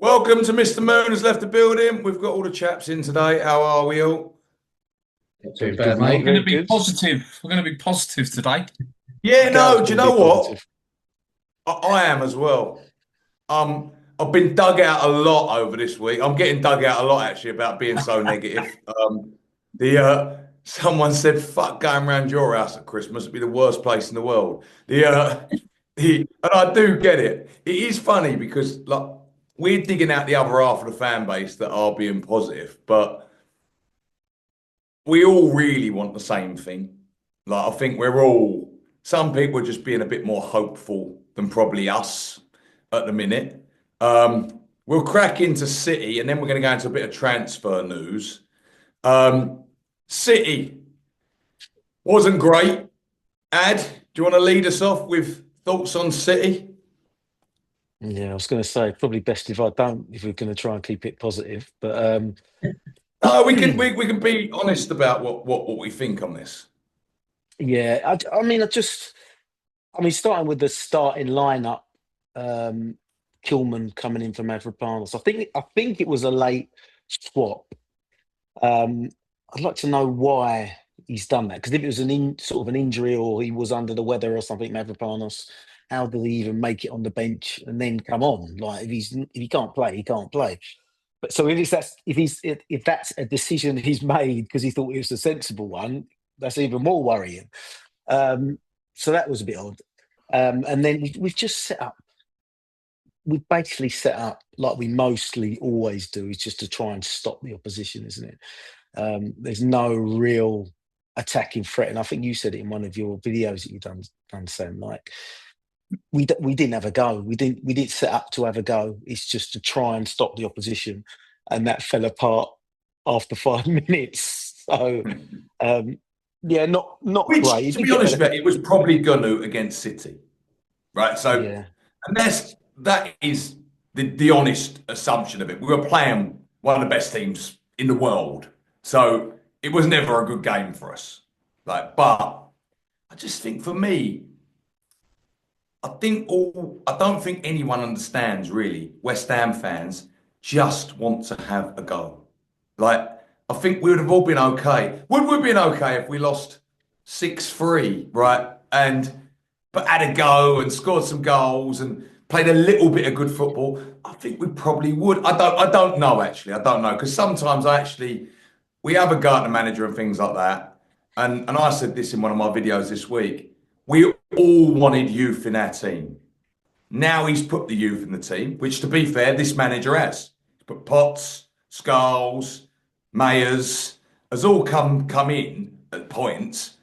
Welcome to Mr. Moon has left the building. We've got all the chaps in today. How are we all? Not too Very good, bad, mate. mate. We're going Very to be good. positive. We're going to be positive today. Yeah, Gal's no, do you going to know be what? positive. I am as well. I've been dug out a lot over this week. I'm getting dug out a lot actually about being so negative. Someone said, "Fuck going around your house at Christmas. It'd be the worst place in the world." And I do get it. It is funny because like we're digging out the other half of the fan base that are being positive, but we all really want the same thing. Like I think we're all some people are just being a bit more hopeful than probably us at the minute. We'll crack into City and then we're going to go into a bit of transfer news. Um, City wasn't great. Ad, do you want to lead us off with thoughts on City? Yeah, I was going to say probably best if I don't, if we're going to try and keep it positive. But No, we can be honest about what we think on this. yeah, I mean, starting with the starting lineup, um, Kilman coming in for Mavropanos. I think it was a late swap. Um, I'd like to know why he's done that because if it was sort of an injury or he was under the weather or something, Mavropanos, how did he even make it on the bench and then come on? Like if he can't play, he can't play. But so if that's a decision he's made because he thought it was a sensible one, that's even more worrying. Um, so that was a bit odd. And then we've just set up. We've basically set up like we mostly always do, is just to try and stop the opposition, isn't it? There's no real attacking threat, and I think you said it in one of your videos that you've done Sam. Like we didn't have a go. We didn't set up to have a go. It's just to try and stop the opposition, and that fell apart after 5 minutes. So yeah, not great. Which, He to did be get honest better. with you, it was probably gonna against City, right? So, Yeah, and that is the honest assumption of it. We were playing one of the best teams in the world, so it was never a good game for us. Like, but I just think for me, I don't think anyone understands really. West Ham fans just want to have a go. Like, I think we would have all been okay. Would we have been okay if we lost 6-3, right? But had a go and scored some goals and played a little bit of good football? I think we probably would. I don't know actually. I don't know. Because sometimes we have a go at the manager and things like that. And I said this in one of my videos this week. We all wanted youth in our team. Now he's put the youth in the team, which to be fair, this manager has. He's put Potts, Skulls, Mayers, has all come in at points,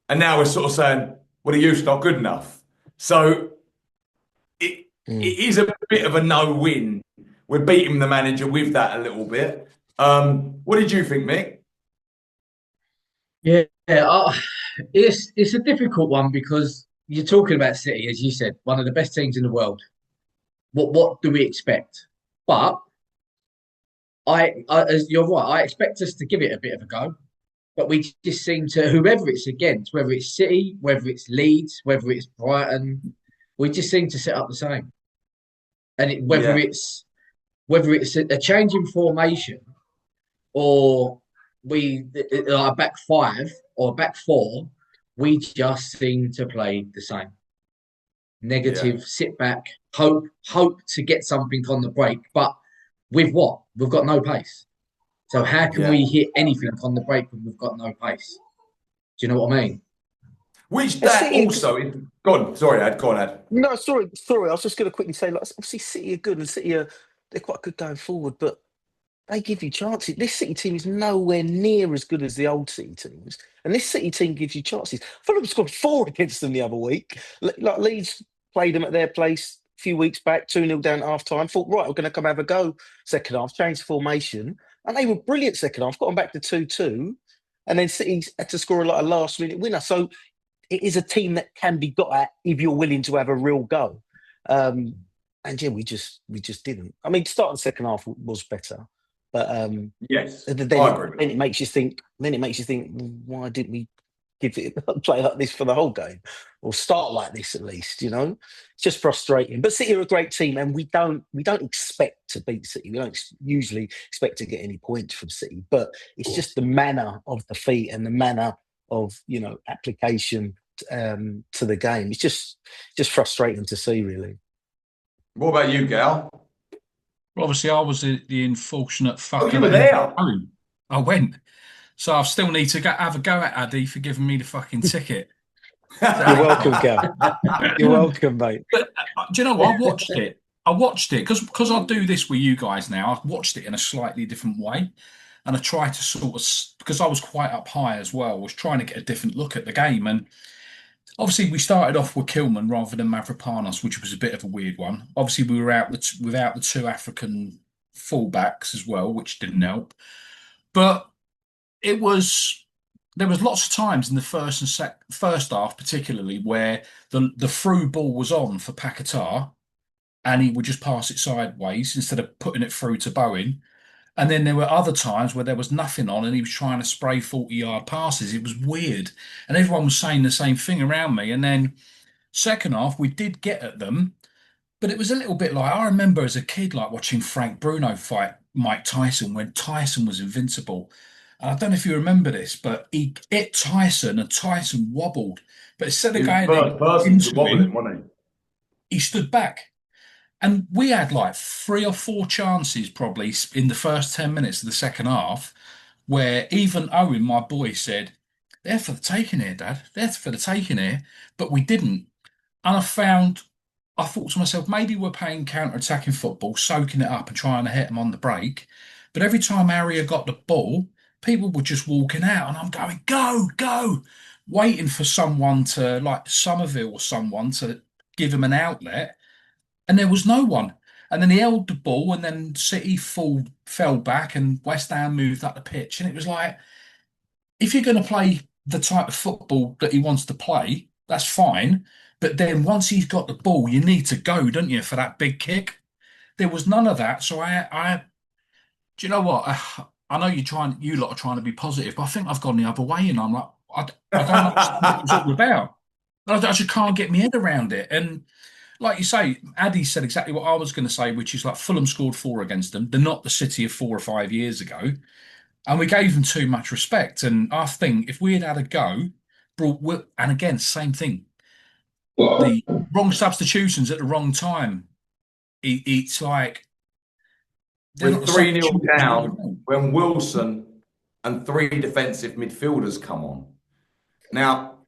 and now we're sort of saying, well, the youth's not good enough. So it mm. is a bit of a no-win. We're beating the manager with that a little bit. What did you think, Mick? Yeah, it's a difficult one because you're talking about City, as you said, one of the best teams in the world. What do we expect? But as you're right, I expect us to give it a bit of a go. But we just seem to, whoever it's against, whether it's City, whether it's Leeds, whether it's Brighton, we just seem to set up the same. And whether Yeah, it's a change in formation or we our back five or back four, we just seem to play the same. yeah, Negative, sit back, hope to get something on the break. But with what? We've got no pace. So how can yeah. we hit anything on the break when we've got no pace? Do you know what I mean? Which And that City, also is. Go on, sorry, Ad. Go on, Ad. no, sorry. I was just going to quickly say, like, obviously City are good and they're quite good going forward, but they give you chances. This City team is nowhere near as good as the old City teams, and this City team gives you chances. Fulham scored four against them the other week. Like Leeds played them at their place a few weeks back, 2-0 down at half time. Thought, right, we're going to come have a go second half, change formation, and they were brilliant second half. Got them back to 2-2, and then City had to score a last minute winner. So it is a team that can be got at if you're willing to have a real go. Um, and yeah, we just didn't. I mean, starting second half was better, but Yes, then I it agree. then it makes you think. Then it makes you think, why didn't we? give it play like this for the whole game, or start like this at least. It's just frustrating. But City are a great team, and we don't expect to beat City. We don't usually expect to get any points from City, but it's just the manner of defeat and the manner of application to the game. It's just frustrating to see, really. What about you, Gal? Well, obviously, I was the unfortunate fucker. Oh, you were that ended there. up going. I went. So I still need to have a go at Addy for giving me the fucking ticket. You're welcome, Gav. You're welcome, mate. But do you know what? I watched it because I do this with you guys now. I watched it in a slightly different way. And I tried to sort of, because I was quite up high as well, was trying to get a different look at the game. And obviously, we started off with Kilman rather than Mavropanos, which was a bit of a weird one. Obviously, we were out without the two African fullbacks as well, which didn't help. But there was lots of times in the first half, particularly, where the through ball was on for Paquetá, and he would just pass it sideways instead of putting it through to Bowen. And then there were other times where there was nothing on and he was trying to spray 40-yard passes. It was weird. And everyone was saying the same thing around me. And then second half, we did get at them, but it was a little bit like, I remember as a kid, like watching Frank Bruno fight Mike Tyson when Tyson was invincible. And I don't know if you remember this, but he hit Tyson and Tyson wobbled. But instead of going First person to wobble him, wasn't he stood back. And we had like 3 or 4 chances probably in the first 10 minutes of the second half where even Owen, my boy, said, they're for the taking here, Dad. They're for the taking here. But we didn't. And I thought to myself, maybe we're playing counter-attacking football, soaking it up and trying to hit them on the break. But every time Aria got the ball, people were just walking out. And I'm going, go, go, waiting for someone to, like Somerville or someone, to give him an outlet. And there was no one. And then he held the ball, and then City fell back, and West Ham moved up the pitch. And it was like, if you're going to play the type of football that he wants to play, that's fine. But then once he's got the ball, you need to go, don't you, for that big kick? There was none of that. So do you know what? I know you lot are trying to be positive, but I think I've gone the other way, and I'm like, I don't know what it's all about. I just can't get my head around it. And like you say, Addy said exactly what I was going to say, which is like Fulham scored 4 against them. They're not the City of 4 or 5 years ago. And we gave them too much respect. And I think if we had had a go, and again, same thing, the wrong substitutions at the wrong time, it's like... We're 3-0 down when Wilson and 3 defensive midfielders come on. Now,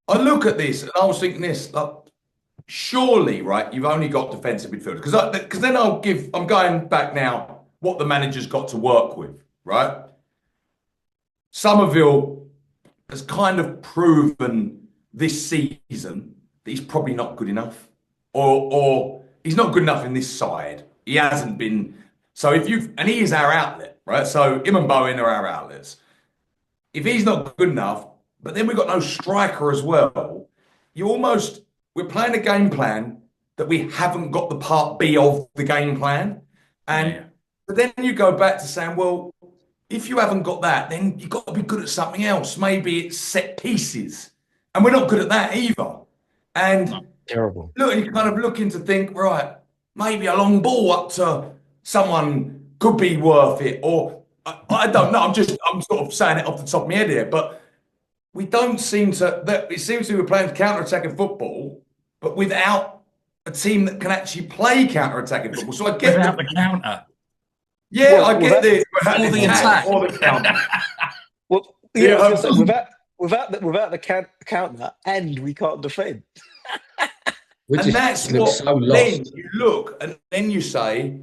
I look at this and I was thinking this, like, surely, right, you've only got defensive midfielders. Because then I'm going back now, what the manager's got to work with, right? Somerville has kind of proven this season that he's probably not good enough. Or he's not good enough in this side. He hasn't been. So and he is our outlet, right? So him and Bowen are our outlets. If he's not good enough, but then we've got no striker as well, we're playing a game plan that we haven't got the part B of the game plan. But then you go back to saying, well, if you haven't got that, then you've got to be good at something else. Maybe it's set pieces. And we're not good at that either. And terrible. Look, and you're kind of looking to think, right, maybe a long ball up to someone could be worth it. Or I don't know. I'm sort of saying it off the top of my head here, but we don't seem to. It seems to be we're playing counter-attacking football, but without a team that can actually play counter-attacking football. So I get without the counter. Yeah, I get this. Or the attack. Or the counter. Well, yeah, I was gonna say, without the counter, and we can't defend. And that's what so then you look and then you say,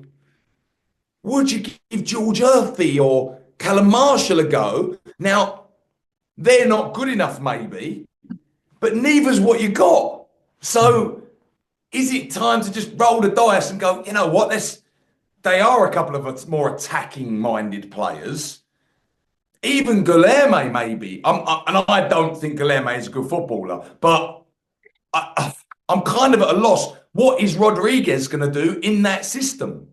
would you give George Earthy or Callum Marshall a go? Now, they're not good enough maybe, but neither's what you got. So is it time to just roll the dice and go, you know what, they are a couple of more attacking-minded players. Even Guilherme maybe. And I don't think Guilherme is a good footballer, but I'm kind of at a loss. What is Rodriguez going to do in that system?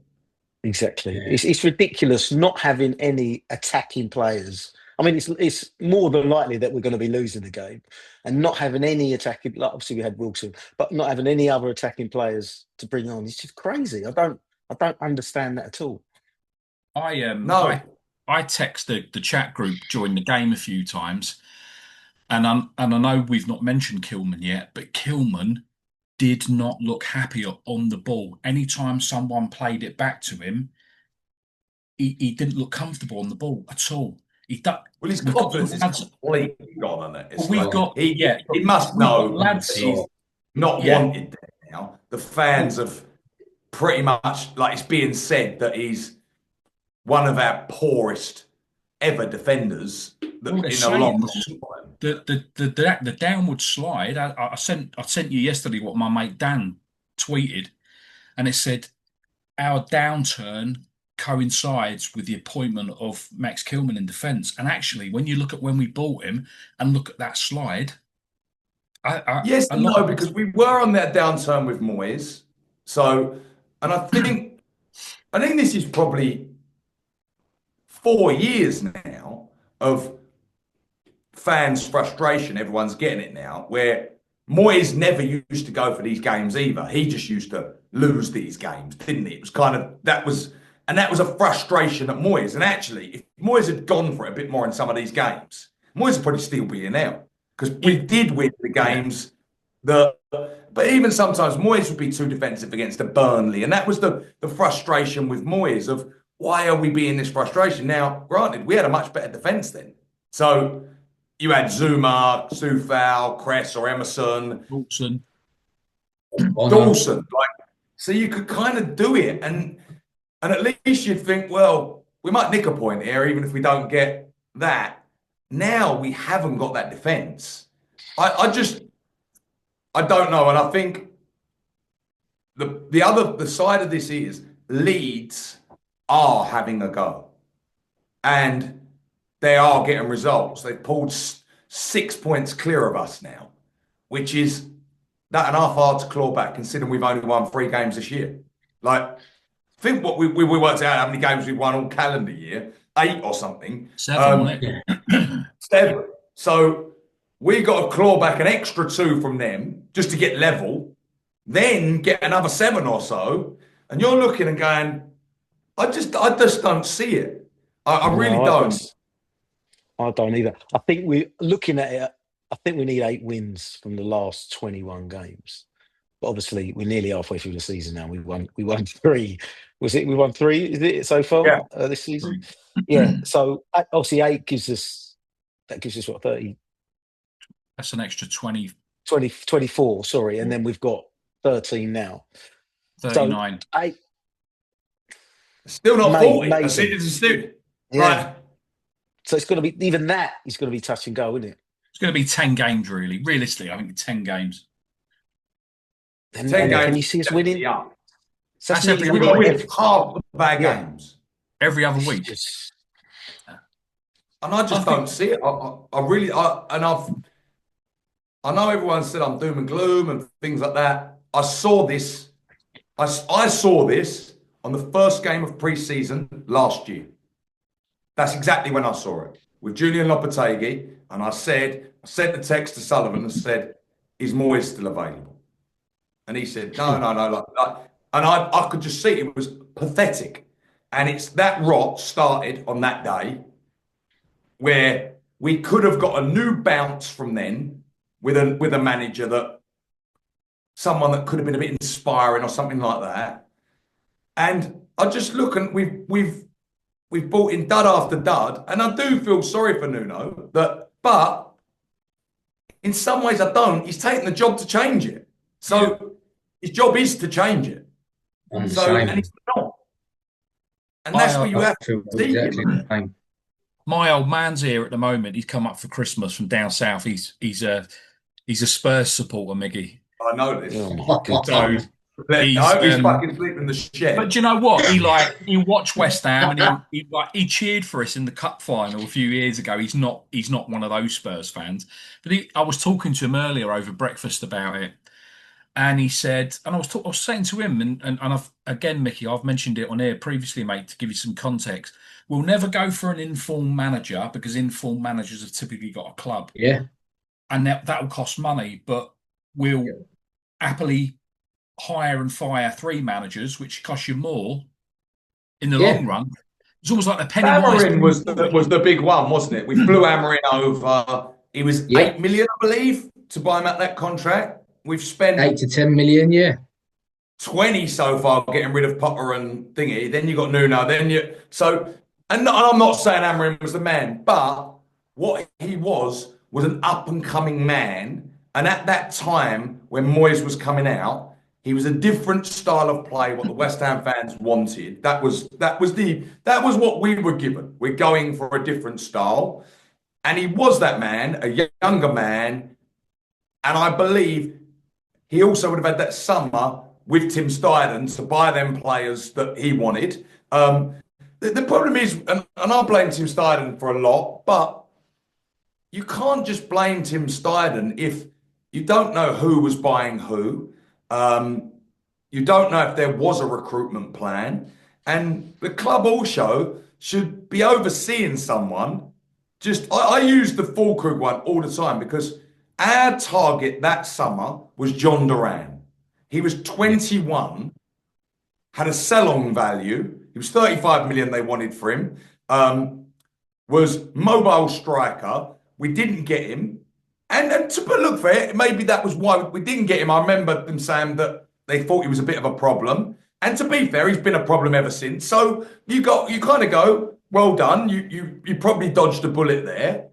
Exactly. It's ridiculous not having any attacking players I mean, it's more than likely that we're going to be losing the game and not having any attacking. Like obviously, we had Wilson, but not having any other attacking players to bring on. It's just crazy. I don't understand that at all. I No, I text the chat group during the game a few times, and I know we've not mentioned Kilman yet, but Kilman did not look happy on the ball. Anytime someone played it back to him, he didn't look comfortable on the ball at all. well, his We've got confidence some is lads. completely gone on it. Well, It's we've like got yeah, he must we've got know that lads. he's not Yeah, wanted there now. The fans have pretty much, like it's being said that he's one of our poorest ever defenders all they're in a long, saying long time. the downward slide. I sent you yesterday what my mate Dan tweeted, and it said our downturn coincides with the appointment of Max Kilman in defence. And actually, when you look at when we bought him and look at that slide, Yes a and lot no, of because we were on that downturn with Moyes. So, and I think this is probably 4 years now of fans' frustration. Everyone's getting it now, where Moyes never used to go for these games either. He just used to lose these games, didn't he? It was kind of that was a frustration at Moyes. And actually, if Moyes had gone for it a bit more in some of these games, Moyes would probably still be in now because we yeah, did win the yeah. games that. But even sometimes Moyes would be too defensive against the Burnley, and that was the frustration with Moyes of why are we being this frustration? Now, granted, we had a much better defence then, so you had Zuma, Sufal, Cress, or Emerson, Wilson. Oh no. Dawson. Like, so you could kind of do it, and at least you'd think, well, we might nick a point here, even if we don't get that. Now we haven't got that defence. I don't know, and I think the side of this is Leeds are having a go, and they are getting results. They've pulled 6 points clear of us now, which is that and half hard to claw back, considering we've only won 3 games this year. Like, think what we worked out how many games we've won all calendar year, 8 or something. 7, wasn't Yeah. it? 7. So we got to claw back an extra 2 from them just to get level, then get another 7 or so, and you're looking and going, I just don't see it. I really No, don't. I don't either. I think we're looking at it. I think we need 8 wins from the last 21 games. But obviously, we're nearly halfway through the season now. We won 3. Was it? We won 3. Is it so far Yeah. this season? Yeah. So obviously, 8 gives us what 30, That's an extra 20, 20, 24. Sorry, and then we've got 13 now. So 39. 8. Still not 40. Maybe. It's still, Yeah. right. So it's going to be even that is going to be touch and go, isn't it? It's going to be 10 games, really. Realistically, I think 10 games. And 10 games. can you see us winning? Yeah. So That's nearly every We've gonna got be to win half of our Yeah. games. Every other week. It's- And I just I don't see it. I know everyone said I'm doom and gloom and things like that. I saw this on the first game of pre-season last year. That's exactly when I saw it with Julian Lopetegui, and I sent the text to Sullivan and said, "Is Moyes still available?" And he said, "No, no, no." And I could just see it was pathetic, and it's that rot started on that day where we could have got a new bounce from then with a manager someone that could have been a bit inspiring or something like that. And I just look and we've brought in dud after dud, and I do feel sorry for Nuno but in some ways I don't. He's taken the job to change it, so his job is to change it. I'm the So same. and he's not, and that's where you I have feel to see exactly him. the same. My old man's here at the moment. He's come up for Christmas from down south. He's a Spurs supporter, Miggy. I know this. Oh my God. So I hope he's fucking sleeping in the shed. but do you know what? He watched West Ham and he cheered for us in the cup final a few years ago. He's not one of those Spurs fans. But I was talking to him earlier over breakfast about it, And he said, and I was saying to him, and I've again, Mickey, I've mentioned it on air previously, mate, to give you some context. We'll never go for an informed manager because informed managers have typically got a club, Yeah. and that will cost money. But we'll Yeah. happily hire and fire three managers, which cost you more in the Yeah. long run. It's almost like the penny wise. Amarin was the big one, wasn't it? We flew Amarin over. He was Yeah. 8 million, I believe, to buy him at that contract. We've spent 8 to 10 million. Yeah. 20 so far getting rid of Potter and Thingy. Then you got Nuno. And I'm not saying Amarin was the man, but what he was an up and coming man. And at that time, when Moyes was coming out, he was a different style of play. What the West Ham fans wanted. That was what we were given. We're going for a different style, and he was that man, a younger man, and I believe he also would have had that summer with Tim Steidten to buy them players that he wanted. The problem is, and I blame Tim Steidten for a lot, but you can't just blame Tim Steidten if you don't know who was buying who. You don't know if there was a recruitment plan. And the club also should be overseeing someone. I use the Fulkrug one all the time because our target that summer was John Duran. He was 21, had a sell-on value. He was 35 million they wanted for him. Was mobile striker. We didn't get him. And to look for it, maybe that was why we didn't get him. I remember them saying that they thought he was a bit of a problem. And to be fair, he's been a problem ever since. So you kind of go, well done. You probably dodged a bullet there.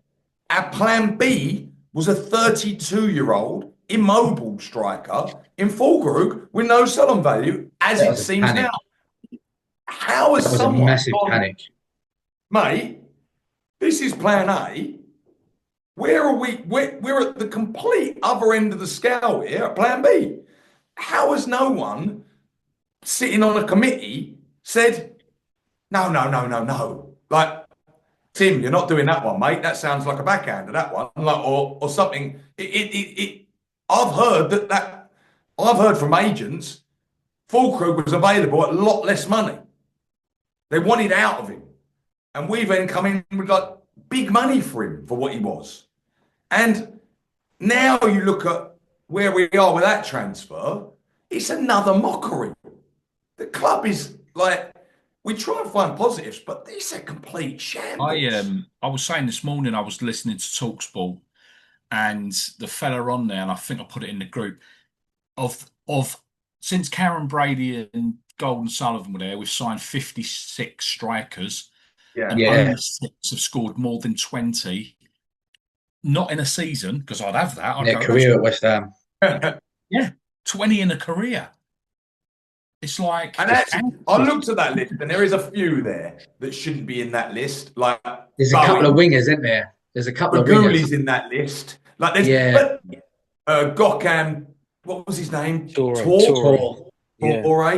Our plan B was a 32-year-old immobile striker in Fulkrug with no sell-on value, as it seems now. How is someone... That was a massive panic. Mate, this is plan A. Where are we? We're at the complete other end of the scale here at plan B. How has no one sitting on a committee said, no. Like, Tim, you're not doing that one, mate. That sounds like a backhander, that one. Like, or something. I've heard from agents, Fulkrug was available at a lot less money. They wanted out of him. And we then come in with like big money for him for what he was. And now you look at where we are with that transfer, it's another mockery. The club is like, we try and find positives, but it's a complete shambles. I was saying this morning, I was listening to TalkSport, and the fella on there, and I think I put it in the group, of since Karen Brady and Golden Sullivan were there, we've signed 56 strikers, and only 6 have scored more than 20. Not in a season, because I'd have that. Their career at West Ham. Yeah, 20 in a career. It's like... And actually, I looked at that list, and there is a few there that shouldn't be in that list. Like there's a couple of wingers, isn't there? There's a couple of wingers in that list. Like there's Gokham, what was his name? Torre. They were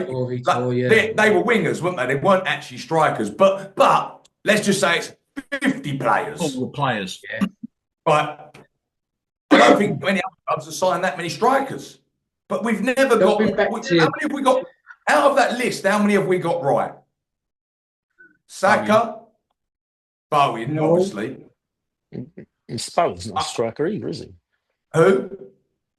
wingers, weren't they? They weren't actually strikers. But let's just say it's 50 players. All the players. Yeah. But I don't think many other clubs have signed that many strikers. But we've never got... How many have we got? Out of that list, how many have we got right? Saka, Bowen, obviously. Bowen's not a striker either, is he? Who?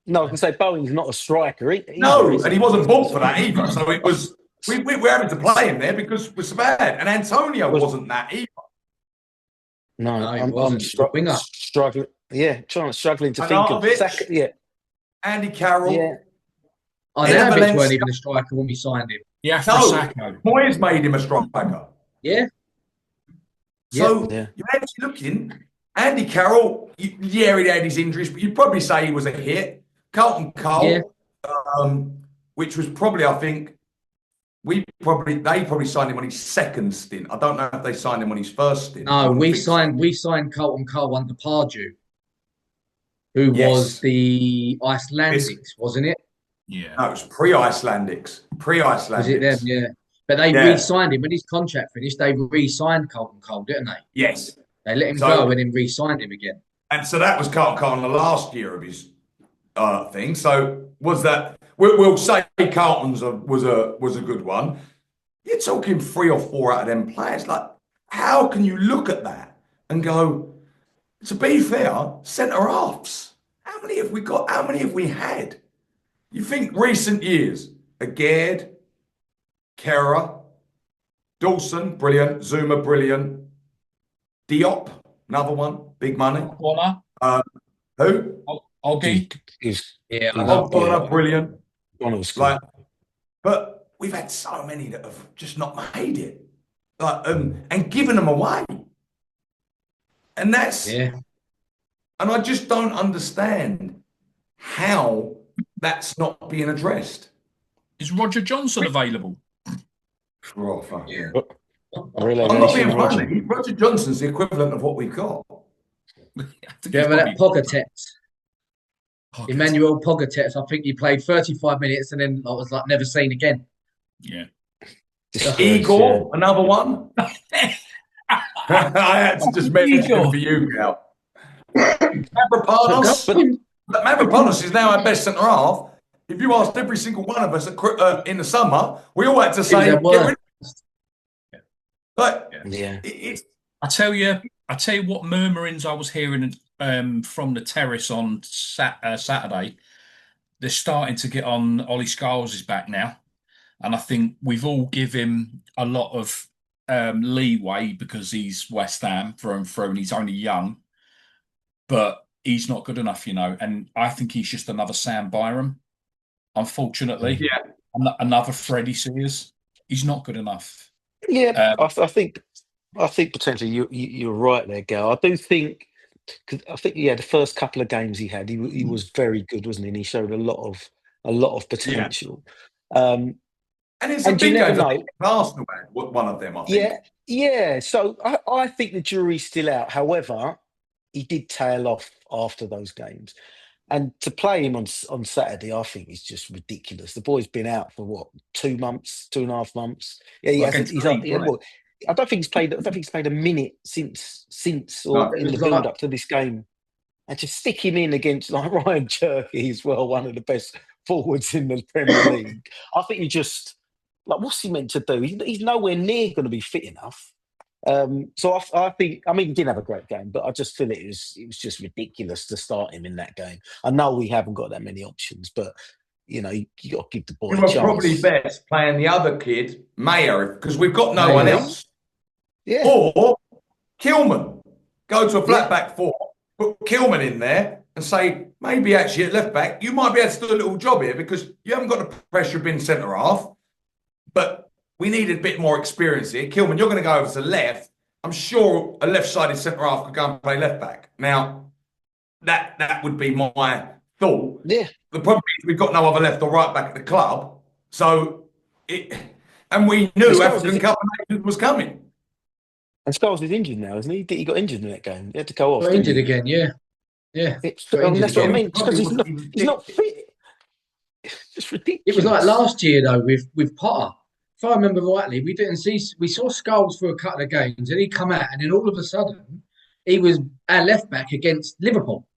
No, I can say Bowen's not a striker either. And he wasn't bought for that either. So it was... We're having to play him there because we're so bad. And Antonio wasn't that either. No, I'm struggling. Yeah, struggling to think of Saka, Andy Carroll. Yeah. Anavic weren't even a striker when we signed him. Yeah, Moyes made him a striker. Yeah. So you're actually looking, Andy Carroll, he had his injuries, but you'd probably say he was a hit. Carlton Cole, which was probably, I think, they probably signed him on his second stint. I don't know if they signed him on his first stint. No, we signed Carlton Cole under Pardew, who was the Icelandics, wasn't it? Yeah. No, it was pre-Icelandics. Was it them? Yeah. But they re-signed him. When his contract finished, they re-signed Carlton Cole, didn't they? Yes. They let him go and then re-signed him again. And so that was Carlton Cole in the last year of his thing. So was that we'll say Carlton's was a good one. You're talking 3 or 4 out of them players. Like, how can you look at that and go, to be fair, centre halves? How many have we got? How many have we had? You think recent years, Aguerd, Kera, Dawson, brilliant. Zuma, brilliant. Diop, another one, big money. Bonner, Who? Oggy. Yeah, I love Bonner, it. brilliant. Bonner was good. Like, but we've had so many that have just not made it, like, and given them away, and that's, Yeah. and I just don't understand how that's not being addressed. Is Roger Johnson available? Oh, fuck yeah. Really, I'm not being Roger. funny. Roger Johnson's the equivalent of what we've got. I think Do you he's remember that probably- Pogatetz? Pocket. Emmanuel Pogatetz. I think he played 35 minutes and then I was like never seen again. Yeah. Igor, another one. I had to just mention him for you, Cal. Mavropanos. Mavropanos is now our best centre half. If you asked every single one of us in the summer, we all had to say, get rid of him. But it's I tell you what murmurings I was hearing from the terrace on Saturday. They're starting to get on. Ollie Scholes is back now, and I think we've all give him a lot of leeway because he's West Ham through and through, and he's only young, but he's not good enough, you know. And I think he's just another Sam Byram, unfortunately. Yeah. Another Freddie Sears. He's not good enough. Yeah, I think potentially you're right there, Gal. I do think, because I think the first couple of games he had, he was very good, wasn't he? And he showed a lot of potential. And it's a And you big never game. know. Arsenal had one of them, I think. Yeah. So I think the jury's still out. However, he did tail off after those games. And to play him on Saturday, I think is just ridiculous. The boy's been out for what, 2 months, 2.5 months. Yeah, he hasn't. Against Leeds, wasn't it? Well, I don't think he's played. I don't think he's played a minute since No, or it in the was build like- up to this game. And to stick him in against like Ryan Cherky as well, one of the best forwards in the Premier League. I think you just like, what's he meant to do? He's nowhere near going to be fit enough. So I think, I mean, he didn't have a great game, but I just feel it was just ridiculous to start him in that game. I know we haven't got that many options, but you know, you got to give the boy You a were chance. probably best playing the other kid, Mayer, because we've got no one else. Yeah. Or Kilman. Go to a flat back 4, put Kilman in there and say, maybe actually at left back, you might be able to do a little job here because you haven't got the pressure of being centre half, but we need a bit more experience here. Kilman, you're going to go over to left. I'm sure a left-sided centre half could go and play left back. Now, that would be my thought. Yeah. The problem is we've got no other left or right back at the club. So and we knew African Cup of Nations was coming. And Scholes is injured now, isn't he? He got injured in that game. He had to go off. Got injured again, yeah. That's Got injured what I again. mean. It's because he's not fit. It's just ridiculous. It was like last year though with Potter. If I remember rightly, we saw Scholes for a couple of games, and he come out, and then all of a sudden he was our left back against Liverpool.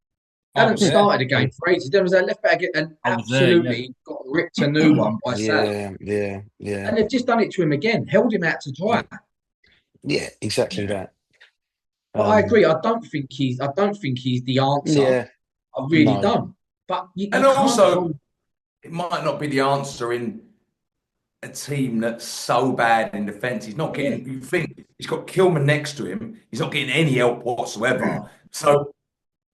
Hadn't started a game for ages. There was our left back and absolutely got ripped a new one by Salah. Yeah. And they've just done it to him again, held him out to dry. Yeah, exactly that. But I agree. I don't think he's the answer. Yeah, I really don't. But and also, it might not be the answer in a team that's so bad in defence. He's not getting. You think he's got Kilman next to him. He's not getting any help whatsoever. So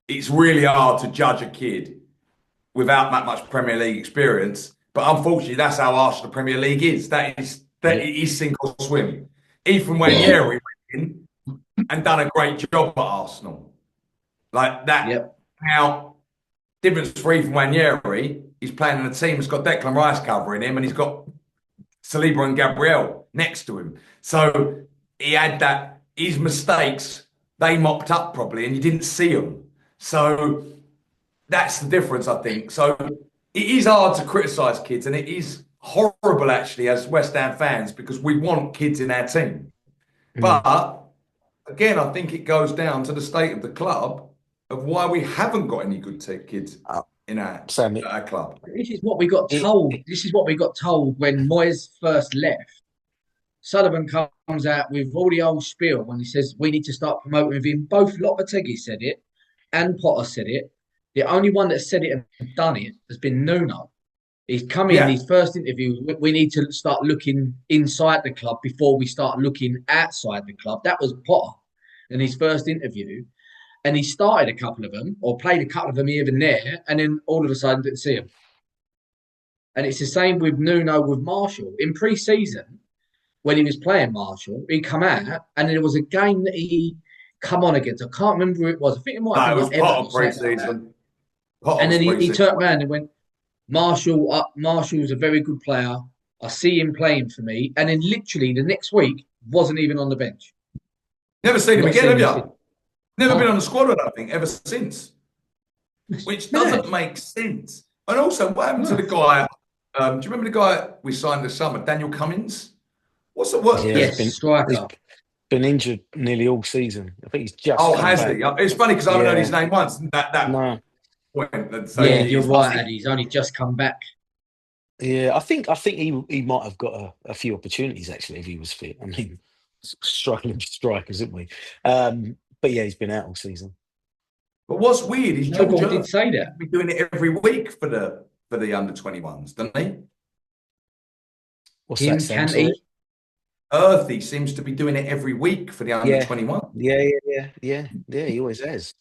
it's really hard to judge a kid without that much Premier League experience. But unfortunately, that's how harsh the Premier League is. That it is sink or swim. Ethan Wanyeri went in and done a great job at Arsenal. Like that. Yep. Now, difference for Ethan Wanyeri, he's playing in a team that's got Declan Rice covering him and he's got Saliba and Gabriel next to him. So he had that, his mistakes, they mopped up probably and you didn't see them. So that's the difference, I think. So it is hard to criticise kids and it is horrible actually as West Ham fans because we want kids in our team. But again, I think it goes down to the state of the club of why we haven't got any good kids in our, Sam, at our club. This is what we got it, told. it, This is what we got told when Moyes first left. Sullivan comes out with all the old spiel when he says we need to start promoting with him. Both Lopetegui said it and Potter said it. The only one that said it and done it has been Nuno. He's come in Yeah. his first interview. We need to start looking inside the club before we start looking outside the club. That was Potter in his first interview. And he started a couple of them or played a couple of them here and there. And then all of a sudden didn't see them. And it's the same with Nuno with Marshall. In pre-season, when he was playing Marshall, he come out and there was a game that he come on against. I can't remember who it was. I think it might have No, it been was like Everton Potter or something like that. pre-season. Potter And was then he pre-season. turned around and went, Marshall's a very good player. I see him playing for me. And then literally the next week, wasn't even on the bench. Never seen him Not again, seen have him you? Never been No. on the squad, I don't think, ever since. Which Mad. doesn't make sense. And also, what happened to the guy? Do you remember the guy we signed this summer, Daniel Cummins? What's the what? yeah, Yes, he's striker. been injured nearly all season. I think he's just Oh, come has back. he? It's funny because I haven't heard his Yeah, name once. That no, point. So Yeah, you're it's right, funny. Eddie. He's only just come back. yeah. I think he might have got a few opportunities actually if he was fit. I mean, struggling strikers, isn't we? But yeah, he's been out all season. But what's weird is George Noble did Earth say seems that. to be doing it every week for the under-21s, doesn't he? What's that, Him, Sam? Sorry. Canty. Earthy seems to be doing it every week for the Yeah, under-21. yeah. He always has.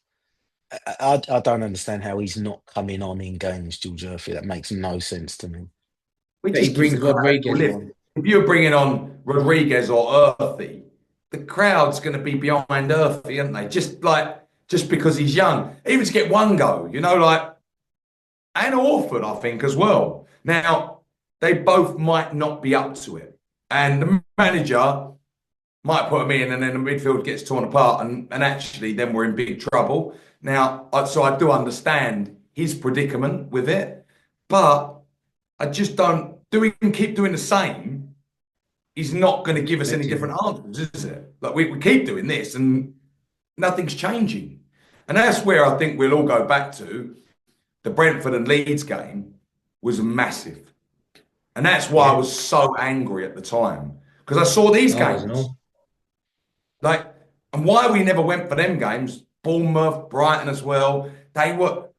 I don't understand how he's not coming on in games, George Murphy. That makes no sense to me. We But he just gives the brings crowd a Rodriguez lift. on. If you're bringing on Rodriguez or Earthy, the crowd's going to be behind Earthy, aren't they? Just because he's young, even to get one go, and Orford, I think as well. Now they both might not be up to it, and the manager might put them in, and then the midfield gets torn apart, and actually then we're in big trouble. Now, so I do understand his predicament with it, but I just don't. Keep doing the same, he's not going to give us any different answers, is it? Like we keep doing this, and nothing's changing, and that's where I think we'll all go back to. The Brentford and Leeds game was massive, and that's why I was so angry at the time because I saw these games. Like, and why we never went for them games, Bournemouth, Brighton as well.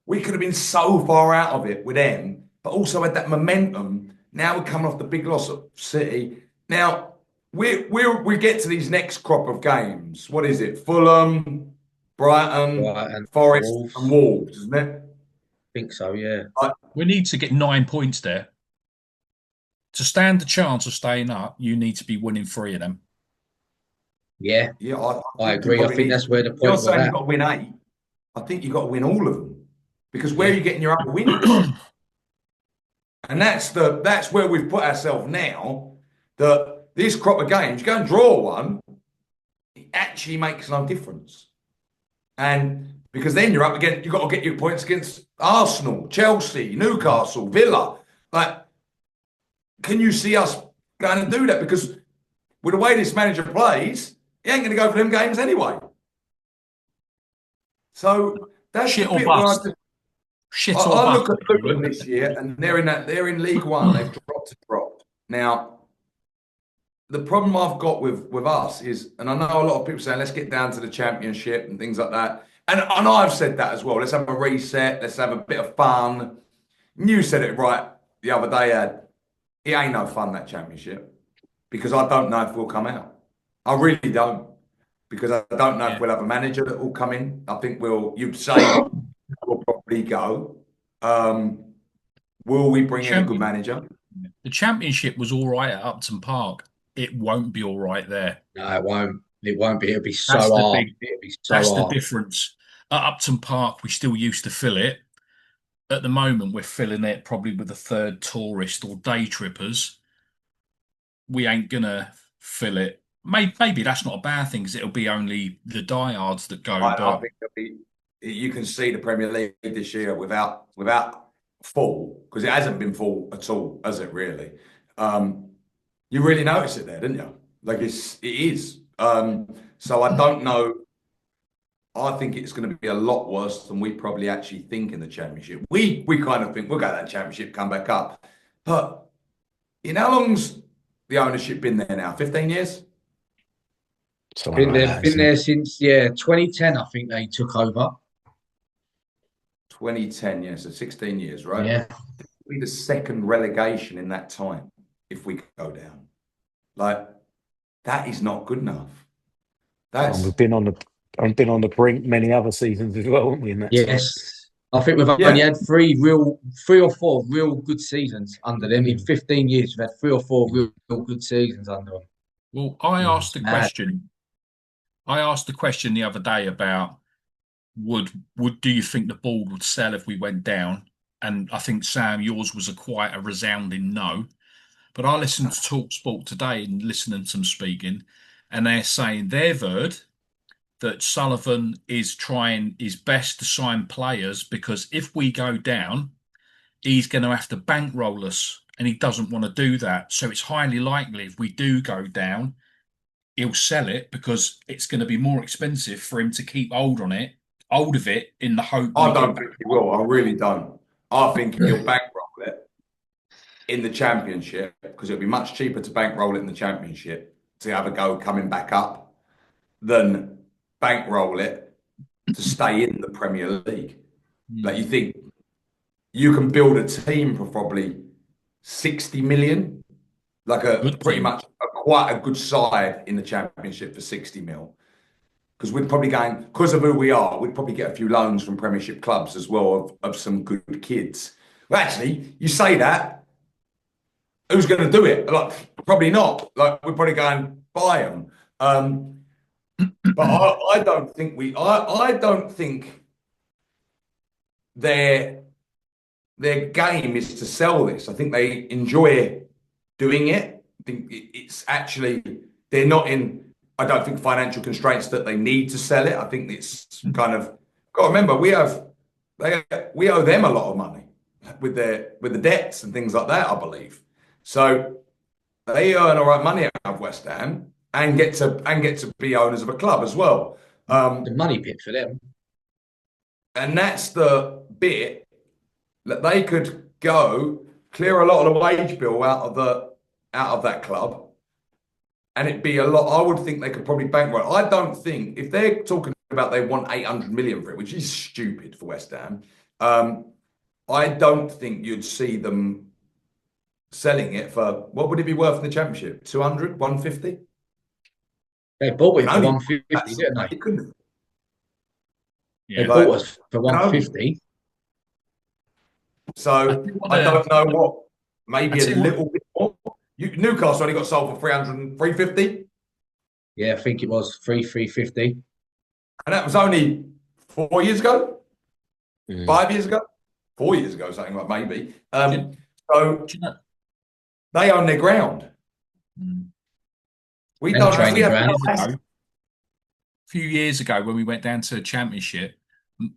We could have been so far out of it with them, but also had that momentum. Now we're coming off the big loss at City. Now we get to these next crop of games. What is it? Fulham, Brighton, Forest, Wolves. and Wolves, isn't it? I think so, yeah. We need to get 9 points there. To stand the chance of staying up, you need to be winning 3 of them. Yeah, Yeah, I agree. I think that's where the point You're was saying at. you've got to win 8. I think you've got to win all of them because where are you getting your other wins? And that's where we've put ourselves now. That this crop of games, you go and draw one, it actually makes no difference. And because then you're up against, you've got to get your points against Arsenal, Chelsea, Newcastle, Villa. Like, can you see us going and do that? Because with the way this manager plays, he ain't going to go for them games anyway. So that's Shit the or bit where bust. Shit or I bust. look at Luton this year, and they're in League One. They've dropped. Now, the problem I've got with us is, and I know a lot of people saying, let's get down to the Championship and things like that. And I've said that as well. Let's have a reset. Let's have a bit of fun. You said it right the other day, Ed. It ain't no fun, that Championship, because I don't know if we'll come out. I really don't, because I don't know if we'll have a manager that will come in. I think you'd say we'll probably go. Will we bring in a good manager? The Championship was all right at Upton Park. It won't be all right there. No, it won't. It won't be. It'll be so That's the hard. big- It'll be so That's the hard. difference. At Upton Park, we still used to fill it. At the moment, we're filling it probably with a third tourist or day trippers. We ain't gonna fill it. Maybe that's not a bad thing because it'll be only the diehards that go. I But think you can see the Premier League this year without full, because it hasn't been full at all, has it really? You really notice it there, didn't you? Like it is. So I don't know I think it's going to be a lot worse than we probably actually think in the championship. We kind of think we'll go that championship, come back up. But how long's the ownership been there now? 15 years? Something like They've that, been isn't it? there since 2010. I think they took over. 2010, yeah, so 16 years, right? Yeah, It'll be the second relegation in that time if we go down. Like, that is not good enough. And That's, I've been on the brink many other seasons as well, haven't we, in that time? yes. I think we've only yeah. had three or four real good seasons under them. In 15 years, we've had 3 or 4 real good seasons under them. Well, I Yeah. asked the Mad. question. I asked the question the other day about would do you think the board would sell if we went down? And I think Sam, yours was quite a resounding no. But I listened to Talk Sport today and listening to them speaking, and they're saying they've heard that Sullivan is trying his best to sign players because if we go down, he's going to have to bankroll us, and he doesn't want to do that. So it's highly likely if we do go down, he'll sell it because it's going to be more expensive for him to keep hold of it in the hope we I get don't back. think he will. I really don't. I think he'll bankroll it in the championship because it'll be much cheaper to bankroll it in the championship to have a go coming back up than bankroll it to stay in the Premier League. Like you think you can build a team for probably 60 million, like a Good pretty team. much quite a good side in the championship for 60 mil. Because we'd probably going, because of who we are, we'd probably get a few loans from Premiership clubs as well of some good kids. Well, actually, you say that, who's going to do it? Like, probably not. Like, we're probably going to buy them. But I don't think I don't think their game is to sell this. I think they enjoy doing it. I think it's actually they're not in. I don't think financial constraints that they need to sell it. I think it's kind of got to remember we owe them a lot of money with the debts and things like that. I believe so. They earn all right money out of West Ham and get to be owners of a club as well. The money pit for them. And that's the bit that they could go clear a lot of the wage bill out of that club, and it'd be a lot. I would think they could probably bankroll. I don't think if they're talking about they want 800 million for it, which is stupid for West Ham. I don't think you'd see them selling it for what would it be worth in the championship? 200, 150? They bought it for Only 150, didn't they? couldn't it? They Yeah. Like, bought us for 150. So I don't know what, maybe I a tell you what- little bit more. Newcastle only got sold for 300, 350, Yeah, I think it was 350. and that was only 4 years ago, Mm. 5 years ago, 4 years ago, something like maybe. Do So you know- they own their ground. We And don't. training We have ground. a few years ago when we went down to the championship,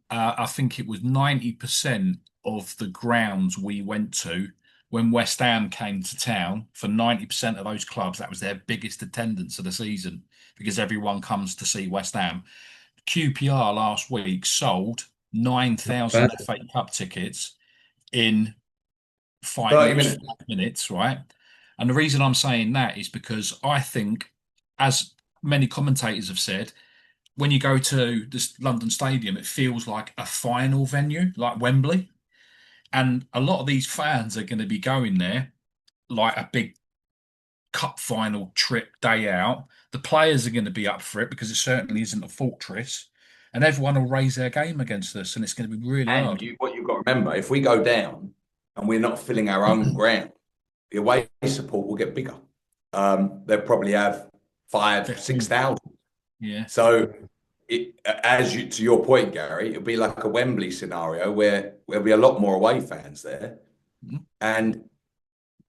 I think it was 90% of the grounds we went to when West Ham came to town. For 90% of those clubs, that was their biggest attendance of the season because everyone comes to see West Ham. QPR last week sold 9,000 Bad. FA Cup tickets in 30 minutes. 5 minutes, right? And the reason I'm saying that is because I think, as many commentators have said, when you go to this London Stadium, it feels like a final venue, like Wembley. And a lot of these fans are going to be going there like a big cup final trip day out. The players are going to be up for it because it certainly isn't a fortress. And everyone will raise their game against us, and it's going to be really And hard. what you've got to remember, if we go down and we're not filling our own ground, the away support will get bigger. They'll probably have 5,000, 6,000. Yeah. So, to your point, Gary, it'll be like a Wembley scenario where there'll be a lot more away fans there, and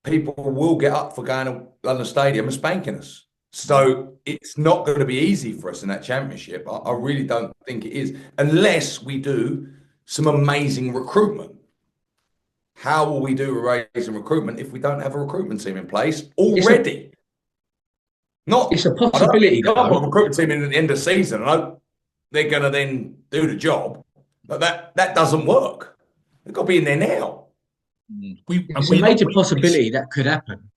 people will get up for going to London Stadium and spanking us. So it's not going to be easy for us in that championship. I really don't think it is, unless we do some amazing recruitment. How will we do raising recruitment if we don't have a recruitment team in place already? It's a possibility, I don't though. put a recruitment team in at the end of the season. I they're going to then do the job. But that doesn't work. They've got to be in there now. It's a major possibility that could happen.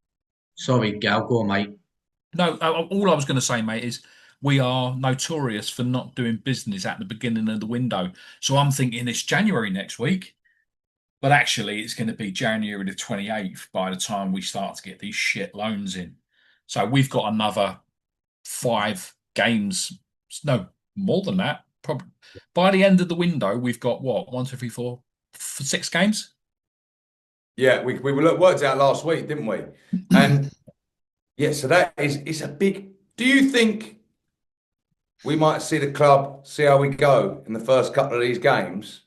Sorry, Gal, go on, mate. No, all I was going to say, mate, is we are notorious for not doing business at the beginning of the window. So I'm thinking it's January next week, but actually it's going to be January the 28th by the time we start to get these shit loans in. So we've got another 5 games, no, more than that. Probably by the end of the window, we've got what, 1, 2, 3, 4, 6 games. Yeah, we worked out last week, didn't we? And yeah, so it's a big. Do you think we might see the club, see how we go in the first couple of these games,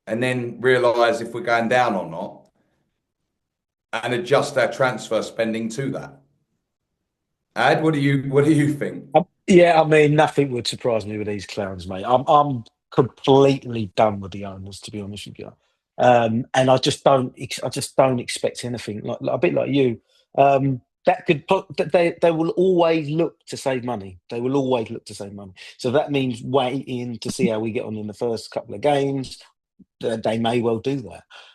and then realise if we're going down or not, and adjust our transfer spending to that? Ad, what do you think? Yeah, I mean, nothing would surprise me with these clowns, mate. I'm completely done with the owners, to be honest with you. And I just don't expect anything like a bit like you. That could put that they will always look to save money. They will always look to save money. So that means waiting to see how we get on in the first couple of games. They may well do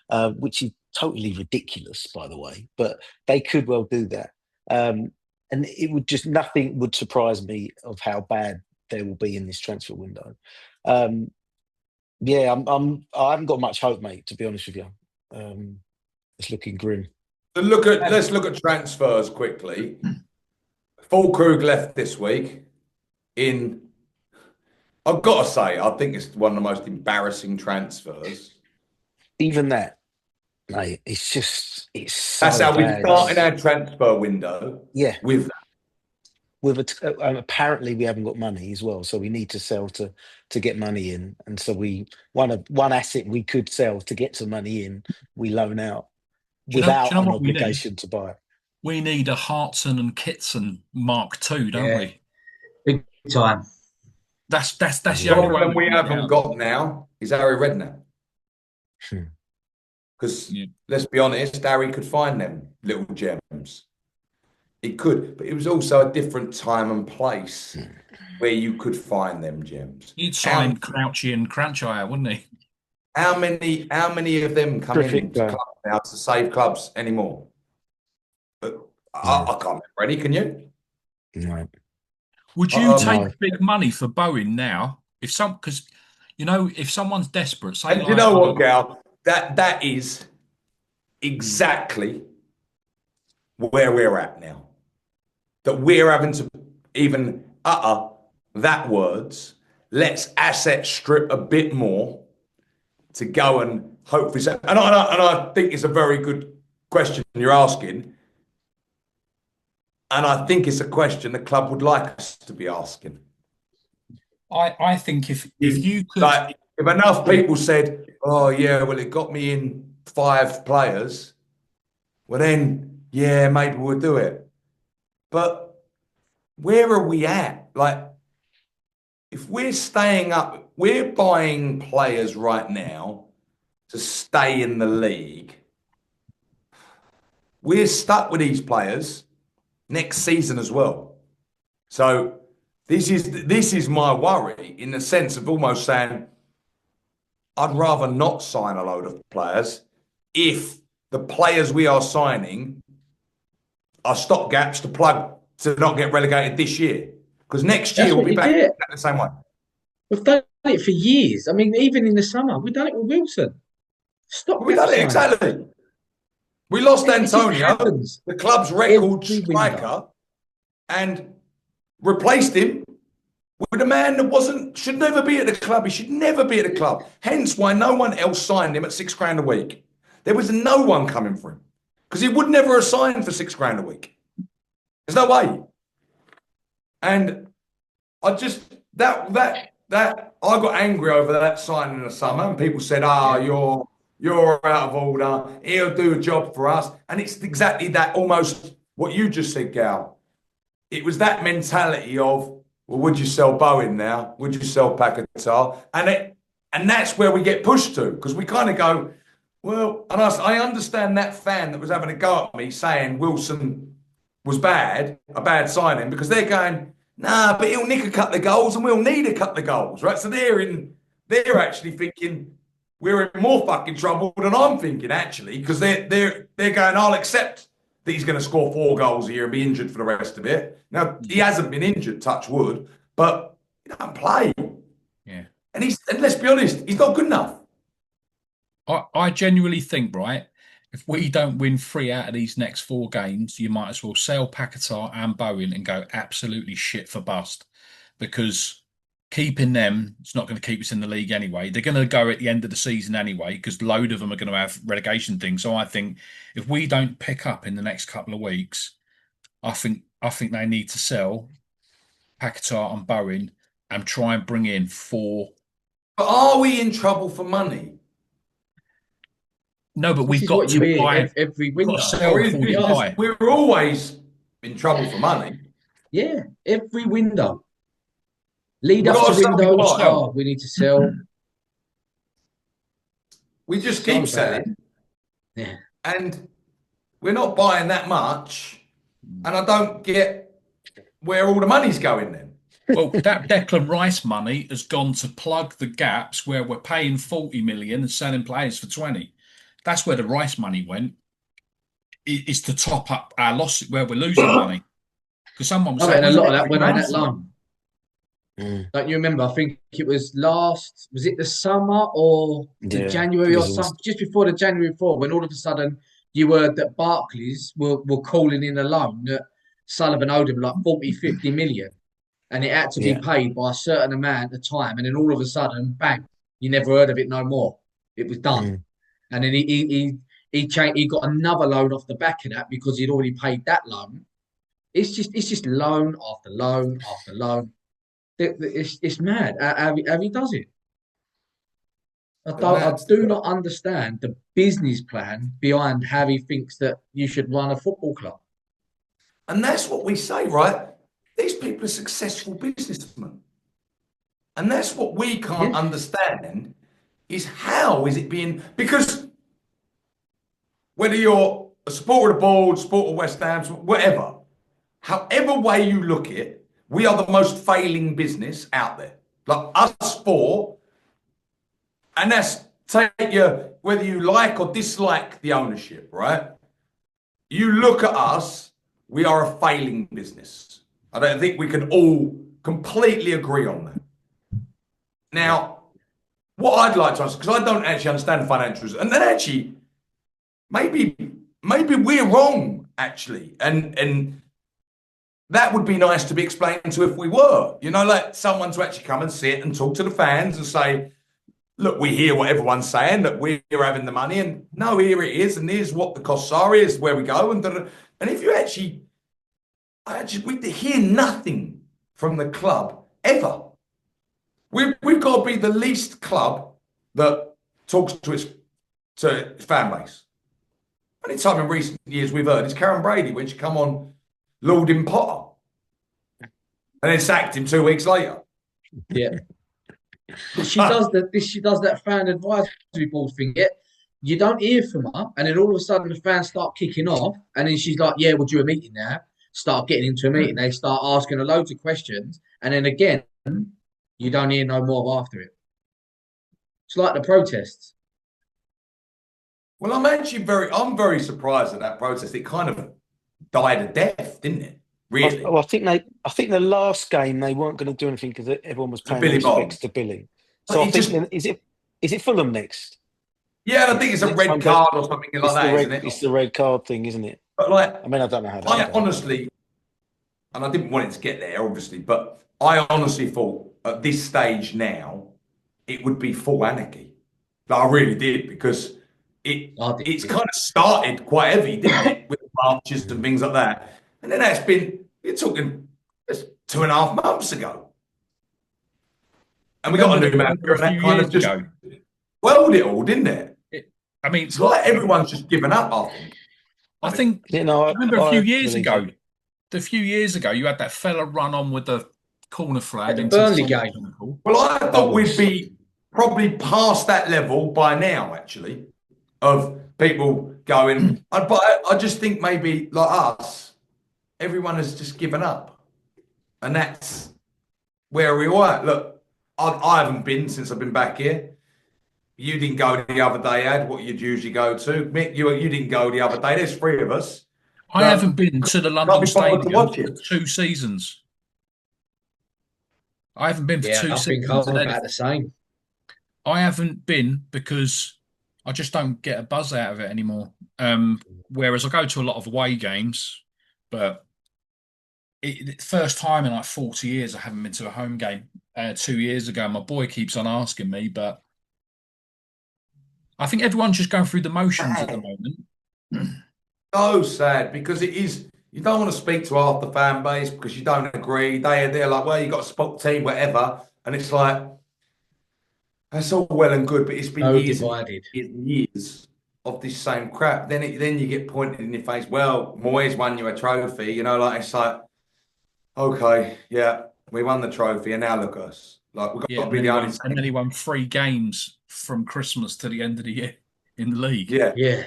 that, which is totally ridiculous, by the way. But they could well do that. And it would just nothing would surprise me of how bad they will be in this transfer window. Yeah, I haven't got much hope, mate. To be honest with you, it's looking grim. So let's look at transfers quickly. Fulkrug left this week. I've got to say, I think it's one of the most embarrassing transfers. Even that, mate, it's That's so how we bad. start in our transfer window. Yeah, with apparently we haven't got money as well, so we need to sell to get money in, and so one asset we could sell to get some money in, we loan out without an obligation to buy. We need a Hartson and Kitson Mark II, don't we? Big time. That's the problem we haven't got now is Harry Redknapp. Because let's be honest, Harry could find them little gems. He could, but it was also a different time and place where you could find them gems. He'd sign Crouchy and Cranchire, wouldn't he? How many of them come in to clubs now to save clubs anymore? But I can't remember any. Can you? No. Would you take big money for Bowen now? If someone's desperate, say. And you know what, Gal? That is exactly where we're at now. That we're having to even utter that words. Let's asset strip a bit more to go and hopefully. And I think it's a very good question you're asking. And I think it's a question the club would like us to be asking. I think if you could, like, if enough people said, "Oh yeah, well it got me in 5 players," well then yeah, maybe we'll do it. But where are we at? Like, if we're staying up, we're buying players right now to stay in the league. We're stuck with these players next season as well. So this is my worry, in the sense of almost saying I'd rather not sign a load of players if the players we are signing are stopgaps to not get relegated this year. Because next year we'll be back the same way. We've done it for years. I mean, even in the summer, we've done it with Wilson. We've done it, exactly. We lost Antonio, the club's record striker, and replaced him with a man that should never be at the club. He should never be at the club. Hence why no one else signed him at £6,000 a week. There was no one coming for him because he would never have signed for £6,000 a week. There's no way. And I just I got angry over that signing in the summer, and people said, you're out of order. He'll do a job for us. And it's exactly that, almost what you just said, Gal. It was that mentality of, well, would you sell Bowen now? Would you sell Paquetá? And that's where we get pushed to, because we kind of go, well, and I understand that fan that was having a go at me saying Wilson was a bad signing, because they're going, Nah, but he'll nick a couple of goals and we'll need a couple of goals, right? So they're actually thinking we're in more fucking trouble than I'm thinking, actually, because they're going, I'll accept that he's going to score 4 goals a year and be injured for the rest of it. Now, he hasn't been injured, touch wood, but he doesn't play. Yeah. And let's be honest, he's not good enough. I genuinely think, right, if we don't win 3 out of these next 4 games, you might as well sell Paquetá and Bowen and go absolutely shit for bust, because keeping them is not going to keep us in the league anyway. They're going to go at the end of the season anyway, because a load of them are going to have relegation things. So I think if we don't pick up in the next couple of weeks, I think they need to sell Paquetá and Bowen and try and bring in 4. But are we in trouble for money? No, but This we've is got what you to hear buy. every We've got window. to sell before we buy. We're always in trouble for money. Yeah, every window. Lead We've up got to to sell, we've window. got to sell. Oh, we need to sell. We just So keep bad. selling, Yeah. and we're not buying that much. And I don't get where all the money's going then. Well, that Declan Rice money has gone to plug the gaps where we're paying 40 million and selling players for 20. That's where the Rice money went. Is to top up our loss where we're losing money. Because someone was I saying, reckon a "Where's lot of that went on that Rice money?" loan. Don't you remember? I think it was was it the summer or the Yeah, January or because it was- something? Just before the January 4, when all of a sudden you heard that Barclays were calling in a loan that Sullivan owed him like 40, 50 million. And it had to be Yeah. paid by a certain amount of time. And then all of a sudden, bang, you never heard of it no more. It was done. And then he got another loan off the back of that because he'd already paid that loan. It's just loan after loan after loan. It's mad how he does it. I do not understand the business plan behind how he thinks that you should run a football club. And that's what we say, right? These people are successful businessmen. And that's what we can't understand is how is it being, because whether you're a supporter of the board, supporter of West Ham, whatever, however way you look at it, we are the most failing business out there. Like us 4, and that's whether you like or dislike the ownership, right? You look at us, we are a failing business. I don't think we can all completely agree on that. Now, what I'd like to ask, because I don't actually understand financials, and then actually, maybe we're wrong, actually, and that would be nice to be explained to if we were, like someone to actually come and sit and talk to the fans and say, look, we hear what everyone's saying, that we're having the money, and no, here it is, and here's what the costs are, here's where we go, and if you actually, we hear nothing from the club ever. We've got to be the least club that talks to its fan base. Only time in recent years we've heard is Karen Brady when she come on lauding Potter and then sacked him 2 weeks later. Yeah. But she does that fan advisory board thing. Yeah, you don't hear from her, and then all of a sudden the fans start kicking off, and then she's like, "Yeah, we'll do a meeting now." Start getting into a meeting. They start asking her loads of questions, and then again, you don't hear no more after it. It's like the protests. Well, I'm very surprised at that protest. It kind of died a death, didn't it? Really? I think the last game they weren't going to do anything because everyone was paying Billy respects Bonds. to Billy. But So it I think is it Fulham next? Yeah, I think it's a Next red one card or something like that, isn't it? It's the red card thing, isn't it? But like, I mean, I don't know how I that. honestly, and I didn't want it to get there, obviously, but I honestly thought at this stage now it would be full anarchy. Like, I really did, because it's kind of started quite heavy, didn't it, with marches and things like that. And then you're talking just 2.5 months ago. And we got a new manager, and that kind of just quelled it all, didn't it? It's like everyone's just given up, I think. I think, I remember a few years ago, you had that fella run on with the corner flag At the into Burnley the game. Well, I thought we'd be probably past that level by now, actually, of people going. But I just think maybe like us, everyone has just given up. And that's where we are. Look, I haven't been since I've been back here. You didn't go the other day, Ad, what you'd usually go to. Mick, you didn't go the other day. There's three of us. I But haven't been to the can't London be bothered to Stadium watch for it. 2 seasons. I haven't been for Yeah, two I think seasons. I'm about the same. I haven't been because I just don't get a buzz out of it anymore. Whereas I go to a lot of away games, but first time in like 40 years I haven't been to a home game. 2 years ago, my boy keeps on asking me, but I think everyone's just going through the motions at the moment. So sad because it is. You don't want to speak to half the fan base because you don't agree. They're like, well, you got a spot team, whatever, and it's like that's all well and good, but it's been So years and divided. years of this same crap. Then you get pointed in your face. Well, Moyes won you a trophy, like it's like, okay, yeah, we won the trophy, and now look at us. Like we've Yeah, got to be the only and then he team. won 3 games from Christmas to the end of the year in the league. Yeah. Yeah.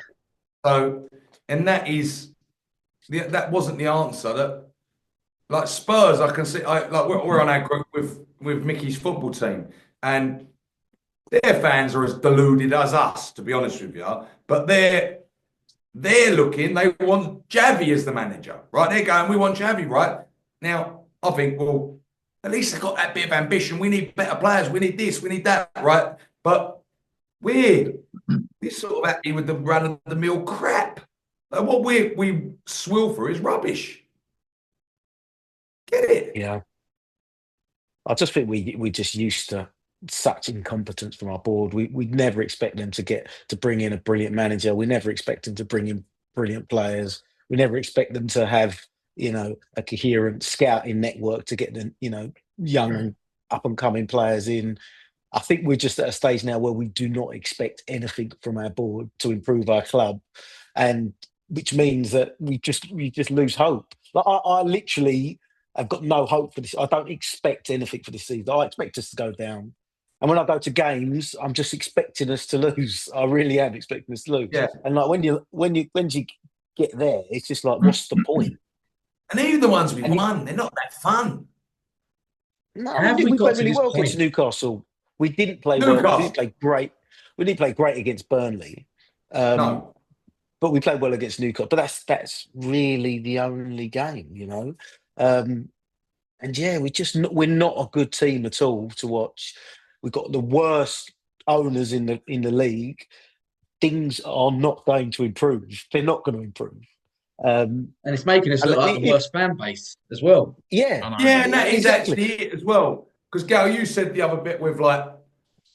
So, and that wasn't the answer. That like Spurs, I can see. Like we're on our group with Mickey's football team, and their fans are as deluded as us, to be honest with you. But they're looking. They want Javi as the manager, right? They're going. We want Javi, right? Now, I think, well, at least they've got that bit of ambition. We need better players. We need this. We need that, right? But we're sort of happy with the run of the mill crap. Like what we swill for is rubbish. Get it? Yeah. I just think we just used to such incompetence from our board. We'd never expect them to bring in a brilliant manager. We never expect them to bring in brilliant players. We never expect them to have, a coherent scouting network to get the, young and up and coming players in. I think we're just at a stage now where we do not expect anything from our board to improve our club, and which means that we just lose hope. Like I literally have got no hope for this. I don't expect anything for this season. I expect us to go down. And when I go to games, I'm just expecting us to lose. I really am expecting us to lose. Yeah. And like when you get there, it's just like, what's the point? And even the ones we And won, they're not that fun. no, Have we we got played to really this well against point? Newcastle. We didn't play well. We didn't Newcastle, play great. We didn't play great against Burnley. no. But we played well against Newcastle. But that's really the only game. And yeah, we're not a good team at all to watch. We've got the worst owners in the league. Things are not going to improve. They're not going to improve. And it's making us And look like the worst fan base as well. yeah, I know. Yeah, and that is exactly. actually it as well. Because Gal, you said the other bit with like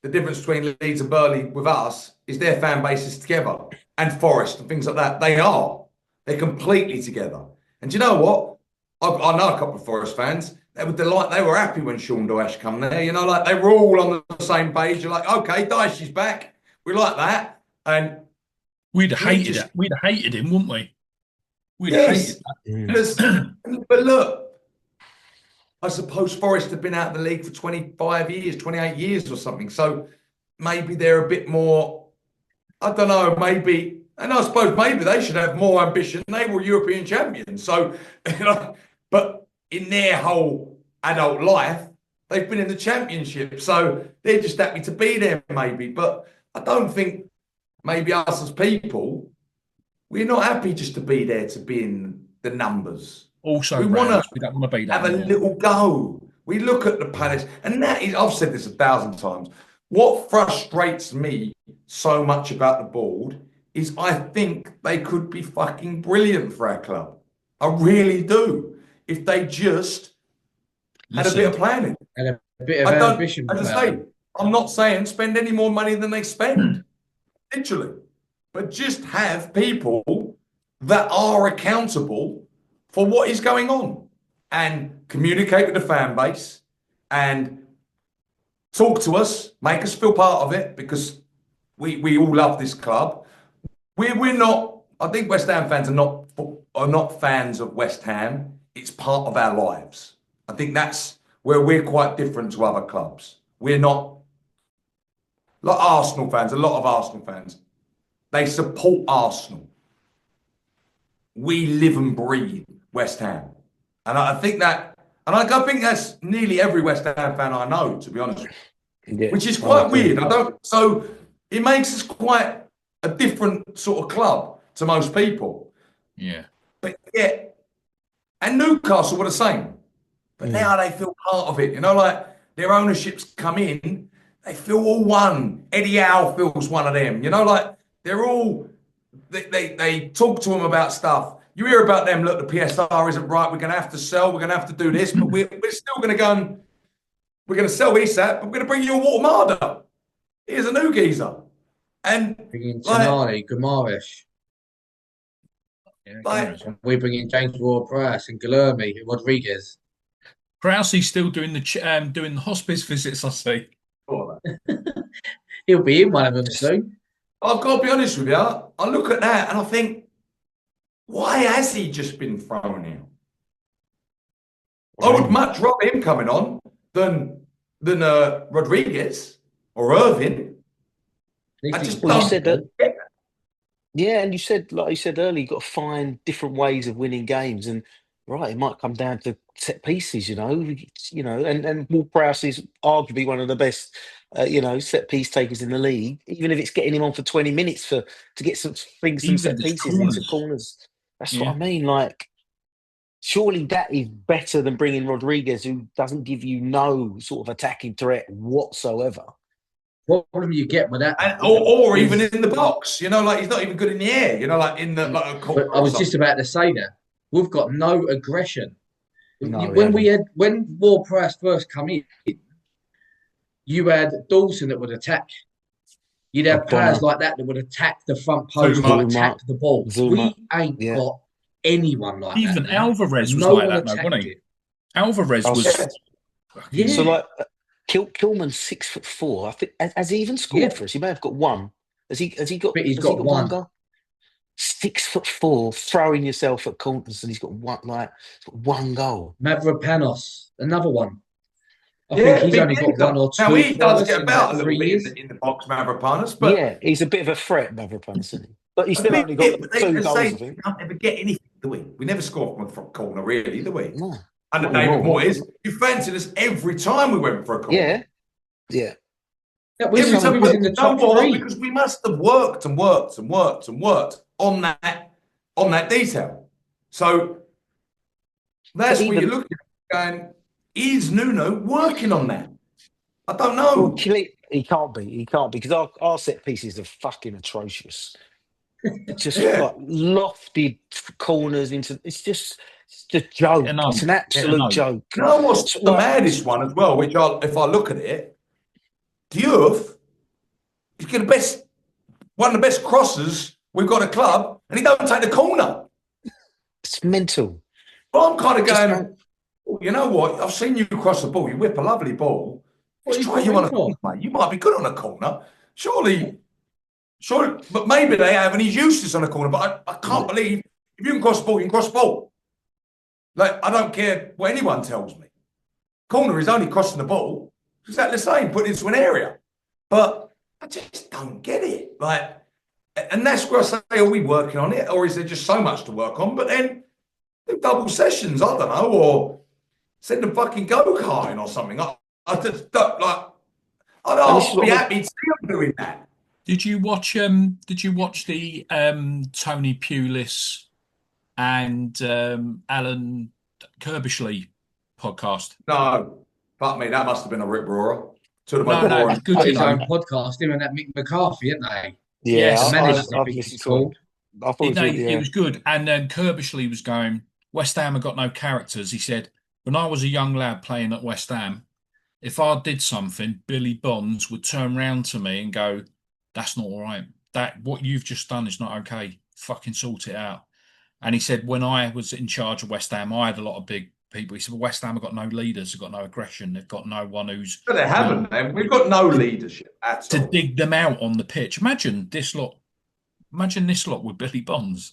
the difference between Leeds and Burnley with us is their fan bases together and Forest and things like that. They are. They're completely together. And do you know what? I know a couple of Forest fans. They were they were happy when Sean Dyche come there. Like they were all on the same page. You're like, okay, Dyche is back. We like that. And We'd have we hated just it. We'd have hated him, wouldn't we? We'd have yes. hated But look, I suppose Forest have been out of the league for 25 years, 28 years or something. So maybe they're a bit more, I don't know, maybe, and I suppose maybe they should have more ambition. They were European champions. So, but in their whole adult life, they've been in the championship. So they're just happy to be there, maybe. But I don't think maybe us as people, we're not happy just to be there to be in the numbers. Also, We want Rams, to we don't want to be that have a anymore. little go. We look at the Palace, and that is, I've said this 1,000 times. What frustrates me so much about the board is I think they could be fucking brilliant for our club. I really do. If they just had a bit of Listen, planning. And a bit of I don't, ambition as I about say, them. I'm not saying spend any more money than they spend, literally, but just have people that are accountable for what is going on and communicate with the fan base and talk to us, make us feel part of it because we all love this club. We're not. I think West Ham fans are not fans of West Ham. It's part of our lives. I think that's where we're quite different to other clubs. We're not like Arsenal fans. A lot of Arsenal fans, they support Arsenal. We live and breathe West Ham, and I think that And I think that's nearly every West Ham fan I know, to be honest, Yeah, which is I quite agree. weird. So it makes us quite a different sort of club to most people. Yeah. But yeah, and Newcastle were the same. But now they feel part of it, like their ownerships come in, they feel all one. Eddie Howe feels one of them, like they're all, they talk to them about stuff. You hear about them, look, the PSR isn't right, we're going to have to sell, we're going to have to do this, but we're still going to go and, we're going to sell ESAT, but we're going to bring you a Watermada. Here's a new geezer. And Bringing like, Tonali, Guimaraes. Yeah, like, and we bring in James Ward-Prowse and Guilherme, Rodriguez. Prowsey's still doing the hospice visits, I see. He'll be in one of them soon. I've got to be honest with you, I look at that and I think, why has he just been thrown out? I would much rather him coming on than Rodriguez or Irvin. I just Well, you don't said that. get that. Yeah, and you said, like you said earlier, you've got to find different ways of winning games, and right, it might come down to set pieces, and Ward-Prowse is arguably one of the best, set piece takers in the league. Even if it's getting him on for 20 minutes to get some Even set the pieces into corners. corners. That's what Yeah. I mean. Like, surely that is better than bringing Rodriguez, who doesn't give you no sort of attacking threat whatsoever. What problem you get with that? Or even in the box, like he's not even good in the air, like in the like a corner. I was just about to say that. We've got no aggression. No, When Ward-Prowse first come in, you had Dawson that would attack. You'd have players like that would attack the front post Zuma. and attack the ball. Zuma, We ain't yeah. got anyone like Even that. now. Alvarez was No like one that, though, wasn't attacked he? it. Alvarez Oh, was. Yeah. So like Kilman's 6'4". I think has he even scored Yeah. for us? He may have got one. Has he got? But he's has got he got one. goal? 6'4", throwing yourself at corners, and he's got one goal. Mavropanos, another one. I Yeah, think he's big only got geezer. one or two. Now he for does us get in about a little 3 bit years. in the box, Mavropanos, but Yeah, he's a bit of a threat, Mavropanos, isn't he? But he's a still bit, only got but 2 they goals, I say think. we don't ever get anything, do we? We never score from a front corner, really, do we? No, Under not David anymore. Moyes, you fancied us every time we went for a corner. Yeah. That was, Every time we was in the top three. because we must have worked and worked and worked and worked on that detail. So that's what you're looking at, going, is Nuno working on that? I don't know. Well, he can't be because our set pieces are fucking atrocious. It's just like lofted corners into. It's a joke. Yeah, no. It's an absolute Yeah, no. joke. You know what's the maddest one as well, which if I look at it, Diouf is one of the best crossers we've got at club, and he don't take the corner. It's mental. But I'm kind of going, you know what? I've seen you cross the ball. You whip a lovely ball. Let's try you on a corner, mate. You might be good on a corner. Surely, but maybe they have, and he's useless on a corner. But I can't believe if you can cross the ball, you can cross the ball. Like, I don't care what anyone tells me. Corner is only crossing the ball. It's exactly the same, put it into an area. But I just don't get it. Like, and that's where I say, are we working on it? Or is there just so much to work on? But then do double sessions, I don't know, or send them fucking go-karting or something. I just don't I'd be happy to see them doing that. Did you watch the Tony Pulis and Alan Kirbishley podcast? No, fuck me, that must have been a rip roarer. No, it's good. His own podcast, him and that Mick McCarthy, isn't they? Yeah, managers, I I think it's called. I thought it was good. And then Kirbishley was going, West Ham have got no characters. He said, when I was a young lad playing at West Ham, if I did something, Billy Bonds would turn round to me and go, that's not all right. What you've just done is not okay. Fucking sort it out. And he said, when I was in charge of West Ham, I had a lot of big people. He said, well, West Ham have got no leaders, they've got no aggression, they've got no one who's... But they haven't, man. We've got no leadership at all. To dig them out on the pitch. Imagine this lot with Billy Bonds.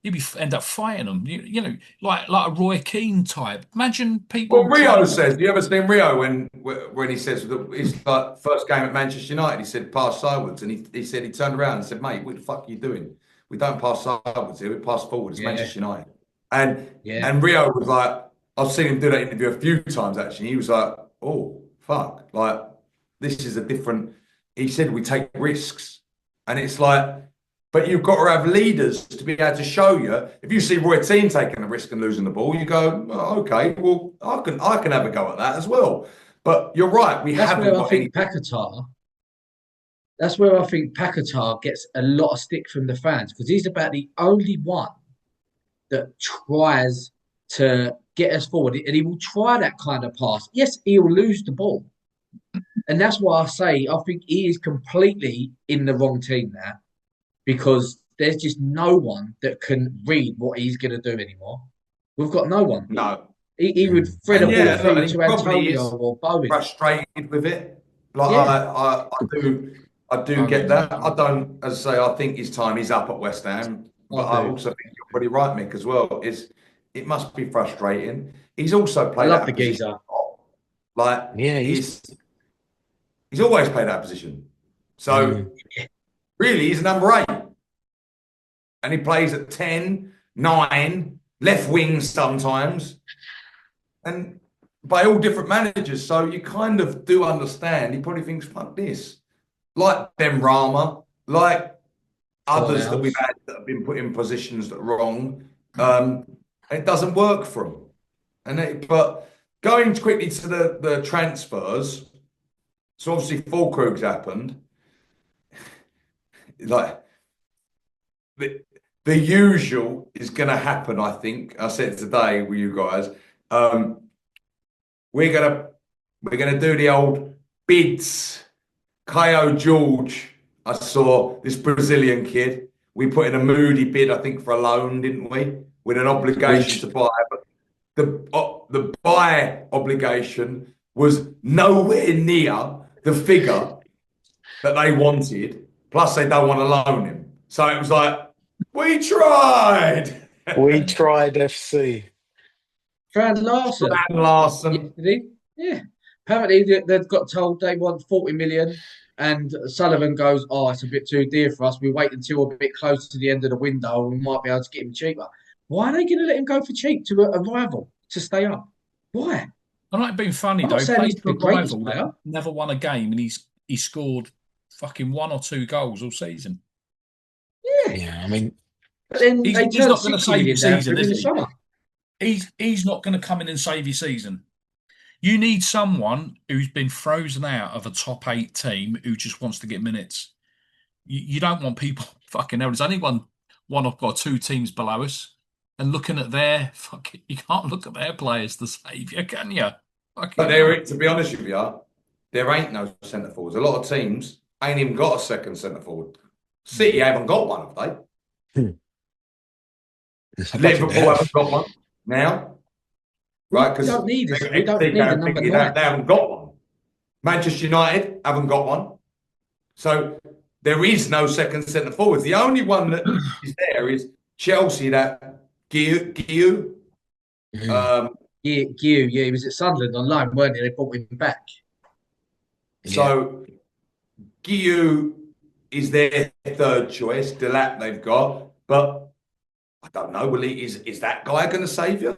You'd end up fighting them, like a Roy Keane type. Imagine people. Well, Rio says, you ever seen Rio when he says his first game at Manchester United, he said pass sideways, and he said he turned around and said, mate, what the fuck are you doing? We don't pass sideways here, we pass forward. It's Manchester United. And Rio was like, I've seen him do that interview a few times actually. He was like, "Oh fuck, like this is a different." He said we take risks, and it's like, but you've got to have leaders to be able to show you. If you see Roy Keane taking a risk and losing the ball, you go, oh, "Okay, well I can have a go at that as well." But you're right, we That's haven't where I got any. think Paquetá. That's where I think Paquetá gets a lot of stick from the fans because he's about the only one that tries to get us forward, and he will try that kind of pass. Yes, he'll lose the ball, and that's why I say I think he is completely in the wrong team now because there's just no one that can read what he's going to do anymore. We've got no one. No. He would thread a And ball yeah, look, through and he to probably Antonio is or Bowen. frustrated with it. Like Yeah, I do get that. I don't, as I say, I think his time is up at West Ham, but I I do. also think you're pretty right, Mick, as well. It must be frustrating. He's also I played love out the of position. geezer. Like Yeah, he's always played out of position. mm, So really, he's a number 8. And he plays at 10, 9, left wing sometimes. And by all different managers. So you kind of do understand. He probably thinks, fuck this. Like Ben Rama, like others that we've Fornals. had that have been put in positions that are wrong. It doesn't work for them. But going quickly to the transfers, so obviously Fulkrug's happened. Like the usual is going to happen, I think. I said today with you guys, we're gonna do the old bids. Caio George, I saw this Brazilian kid. We put in a moody bid, I think, for a loan, didn't we? With an obligation to buy. But the buy obligation was nowhere near the figure that they wanted. Plus, they don't want to loan him. So it was like, we tried. we tried FC. Fran Larson Stan Larson. yesterday. Yeah. Apparently they've got told they want 40 million and Sullivan goes, oh, it's a bit too dear for us. We wait until a bit close to the end of the window and we might be able to get him cheaper. Why are they going to let him go for cheap to a rival to stay up? Why? I'm not being funny I'm though. not He saying he's played for the a greatest rival player. that never won a game, and he scored fucking 1 or 2 goals all season. Yeah. Yeah, I mean, But then He's they turned not going to 60 save your million down for season, him in is the he? summer. He's not going to come in and save your season. You need someone who's been frozen out of a top 8 team who just wants to get minutes. You don't want people fucking hell. There's only one or 2 teams below us, and looking at their fucking, you can't look at their players to save you, can you? But to be honest with you, there ain't no centre forwards. A lot of teams ain't even got a second centre forward. City haven't got one, have they? I don't think Liverpool they have. haven't got one now, right? We Because don't need a number 9. they haven't got one. Manchester United haven't got one. So there is no second centre forwards. The only one that is there is Chelsea, that Guiu. Yeah, he was at Sunderland on loan, weren't he? They brought him back. So Guiu is their third choice. Delap they've got, but I don't know. Will is that guy going to save you?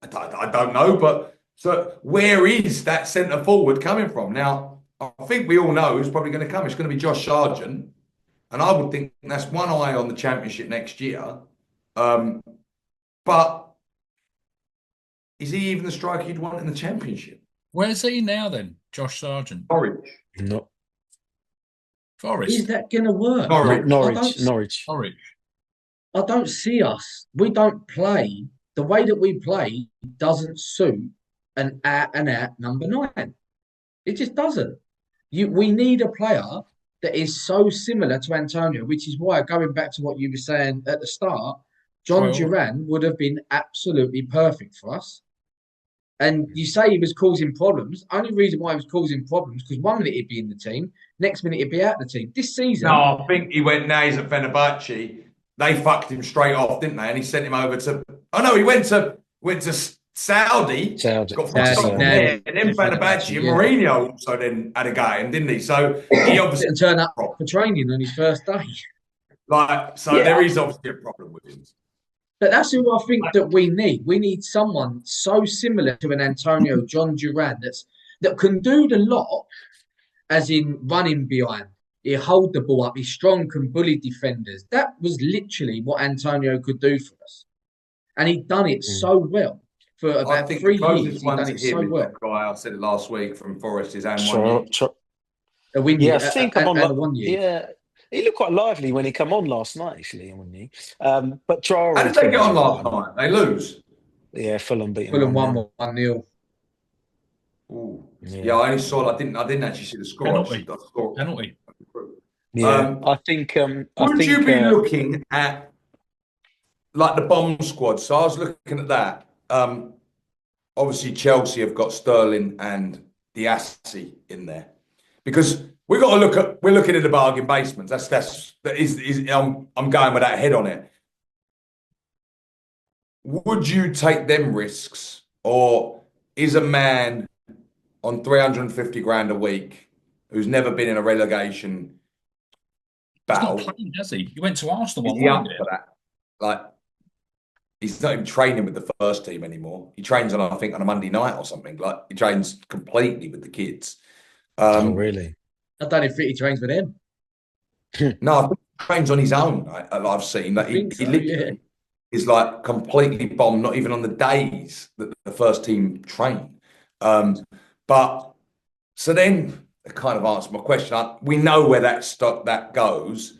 I don't know. But so where is that centre forward coming from? Now I think we all know who's probably going to come. It's going to be Josh Sargent, and I would think that's one eye on the Championship next year. But is he even the striker you'd want in the Championship? Where's he now then, Josh Sargent? Norwich. No, Forest. Is that going to work? Norwich. I don't see us. We don't play. The way that we play doesn't suit an out number 9. It just doesn't. We need a player that is so similar to Antonio, which is why, going back to what you were saying at the start, John Duran would have been absolutely perfect for us. And you say he was causing problems. Only reason why he was causing problems because 1 minute he'd be in the team, next minute he'd be out of the team. This season, No, I think he went. Now he's at Fenerbahce. They fucked him straight off, didn't they? And he sent him over to. Oh no, he went to Saudi. Got Saudi. there, and then Fenerbahce and Mourinho also then had a go at him, didn't he? So he obviously didn't turn up for training on his first day. there is obviously a problem with him. But that's who I think that we need. We need someone so similar to an Antonio John Duran that can do the lot, as in running behind. He hold the ball up. He's strong, can bully defenders. That was literally what Antonio could do for us, and he'd done it so well for I about think the 3 years. closest He'd one done to it him so is well. that guy I said it last week from Forest is Tro- Anwan. Tro- A win yeah, I year, think I'm on. and a 1 year. Yeah, he looked quite lively when he come on last night, actually, wouldn't he? But How Traore did they to get me on is last one. night? They lose. Yeah, Fulham beating Fulham 1-0. 1-0. Ooh. Yeah, Yeah, I only saw. I didn't actually see the score. Penalty. I saw. Penalty. yeah. Um, I think. would you be looking at like the bomb squad? So I was looking at that. Obviously, Chelsea have got Sterling and Diassi in there because we've got to look at. We're looking at the bargain basements. I'm going with that head on it. Would you take them risks, or is a man on 350 grand a week who's never been in a relegation He's not battle? playing, has he? He went to Arsenal Is on he up Monday. for that? Like, he's not even training with the first team anymore. He trains on, I think, on a Monday night or something. Like, he trains completely with the kids. Oh, really? I don't even think he trains with him. No, I think he trains on his own. I've seen that I think he so, literally is like completely bombed, not even on the days that the first team train. But so then it kind of answered my question. We know where that goes.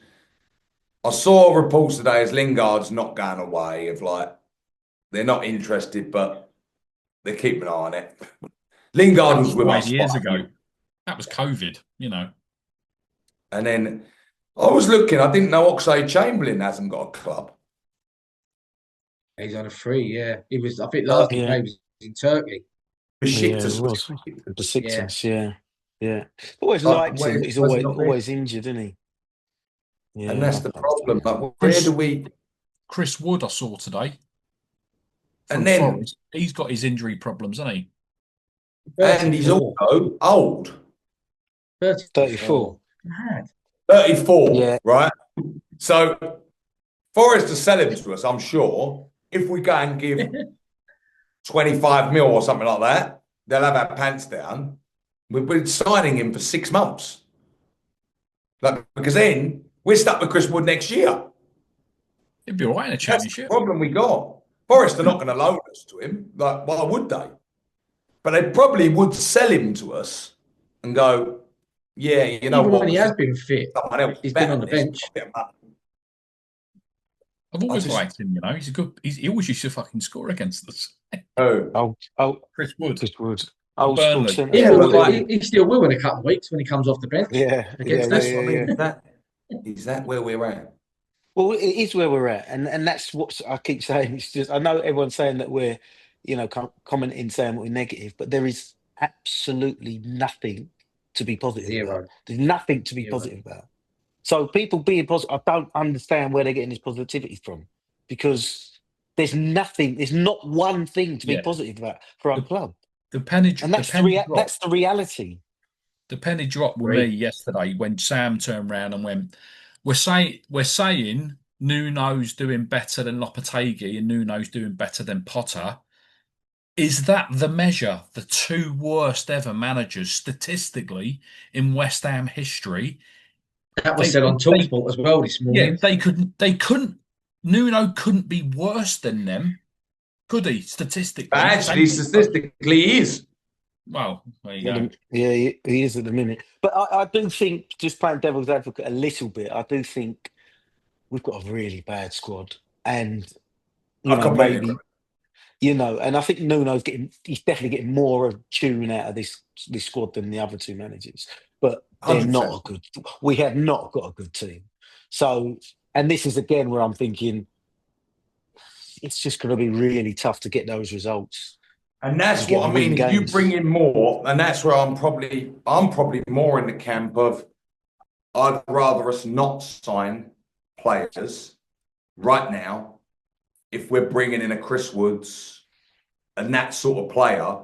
I saw reports today as Lingard's not going away, of like they're not interested, but they're keeping an eye on it. Lingard was with 5 us years 5 ago. years. That was COVID, you know. And then I was looking, I didn't know Oxlade-Chamberlain hasn't got a club. He's on a free, yeah. He was, I think last he Yeah. played was in Turkey. Yeah, Besiktas it was. Besiktas, yeah. Always liked him, but he's where's he not there? always injured, isn't he? Yeah, And that's the problem. Like, where do we? Chris Wood, I saw today from And then, Forest. He's got his injury problems, hasn't he? and he's 34. also old, 34. Mad. 34, Yeah. right? So Forest to sell him to us, I'm sure. If we go and give 25 mil or something like that, they'll have our pants down. We're signing him for 6 months. Like, because then we're stuck with Chris Wood next year. He'd be all right in a That's the championship. problem we got. Forest are not going to loan us to him. Like, why would they? But they probably would sell him to us and go, yeah, you know Even what? when he has been fit, Someone else he's better been on the than this. bench. I've always just- liked him, you know. He's a good. He always used to fucking score against us. Oh, Chris Wood. Chris Wood. Old Burnley. school centre He, Yeah, will, but like- he still will in a couple of weeks when he comes off the bench. Yeah, Against that's us. what I mean. Is that where we're at? Well, it is where we're at, and that's what I keep saying. It's just I know everyone's saying that we're, commenting saying we're negative, but there is absolutely nothing to be positive Zero. about. There's nothing to be Zero. positive about. So people being positive, I don't understand where they're getting this positivity from, because there's nothing. There's not one thing to be Yeah. positive about for our club, The penny, and that's the penny dropped. that's the reality. The penny dropped with Right. me yesterday when Sam turned around and went, we're saying Nuno's doing better than Lopetegui and Nuno's doing better than Potter. Is that the measure? The two worst ever managers statistically in West Ham history. That was They- said on they- TalkSport as well this morning. Yeah, they couldn't. Nuno couldn't be worse than them, could he? Statistically, But actually, statistically, he is. well, there you go. Yeah, he is at the minute. But I do think, just playing devil's advocate a little bit, I do think we've got a really bad squad, and I completely agree. and I think he's definitely getting more of tune out of this squad than the other two managers. But they're 100%. not a good. We have not got a good team. So, and this is again where I'm thinking it's just going to be really tough to get those results. And that's You what I get win mean. If you games. bring in more, and that's where I'm probably more in the camp of I'd rather us not sign players right now if we're bringing in a Chris Woods and that sort of player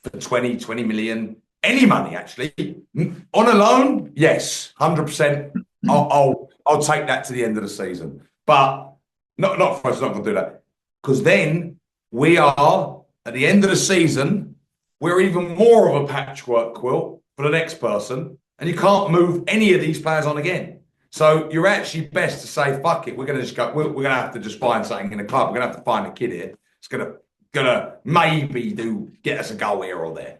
for 20 million, any money actually. On a loan, yes, 100%. I'll take that to the end of the season. But Not for us, not going to do that. Because then we are, at the end of the season, we're even more of a patchwork quilt for the next person. And you can't move any of these players on again. So you're actually best to say, fuck it, we're going to just go, we're going to have to just find something in the club. We're going to have to find a kid here. It's gonna maybe get us a goal here or there.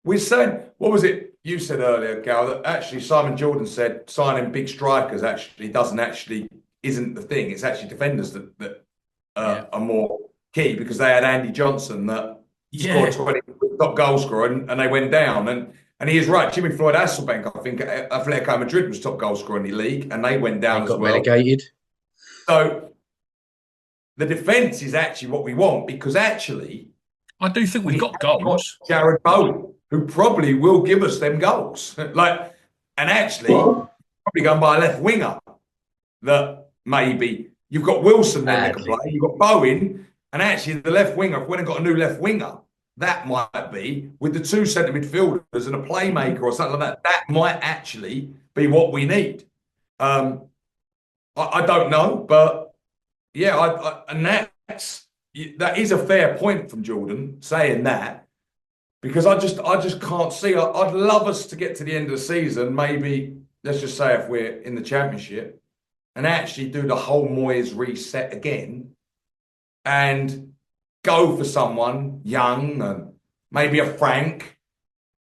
We're saying, what was it you said earlier, Gal, that actually Simon Jordan said signing big strikers isn't the thing. It's actually defenders that are more key, because they had Andy Johnson that scored 20, top goal scorer, and they went down. And he is right. Jimmy Floyd Hasselbank, I think Atletico Madrid was top goal scorer in the league, and they went down as well. Relegated. So the defence is actually what we want, because actually I do think we've got goals. Jared Bowen, who probably will give us them goals. And actually, probably going by a left winger that maybe you've got Wilson there that can play. You've got Bowen, and actually the left winger, if we haven't got a new left winger, that might be with the two centre midfielders and a playmaker or something like that. That might actually be what we need. I don't know, but yeah, and that is a fair point from Jordan saying that, because I just can't see. I'd love us to get to the end of the season, maybe let's just say if we're in the Championship, and actually do the whole Moyes reset again and go for someone young and maybe a Frank.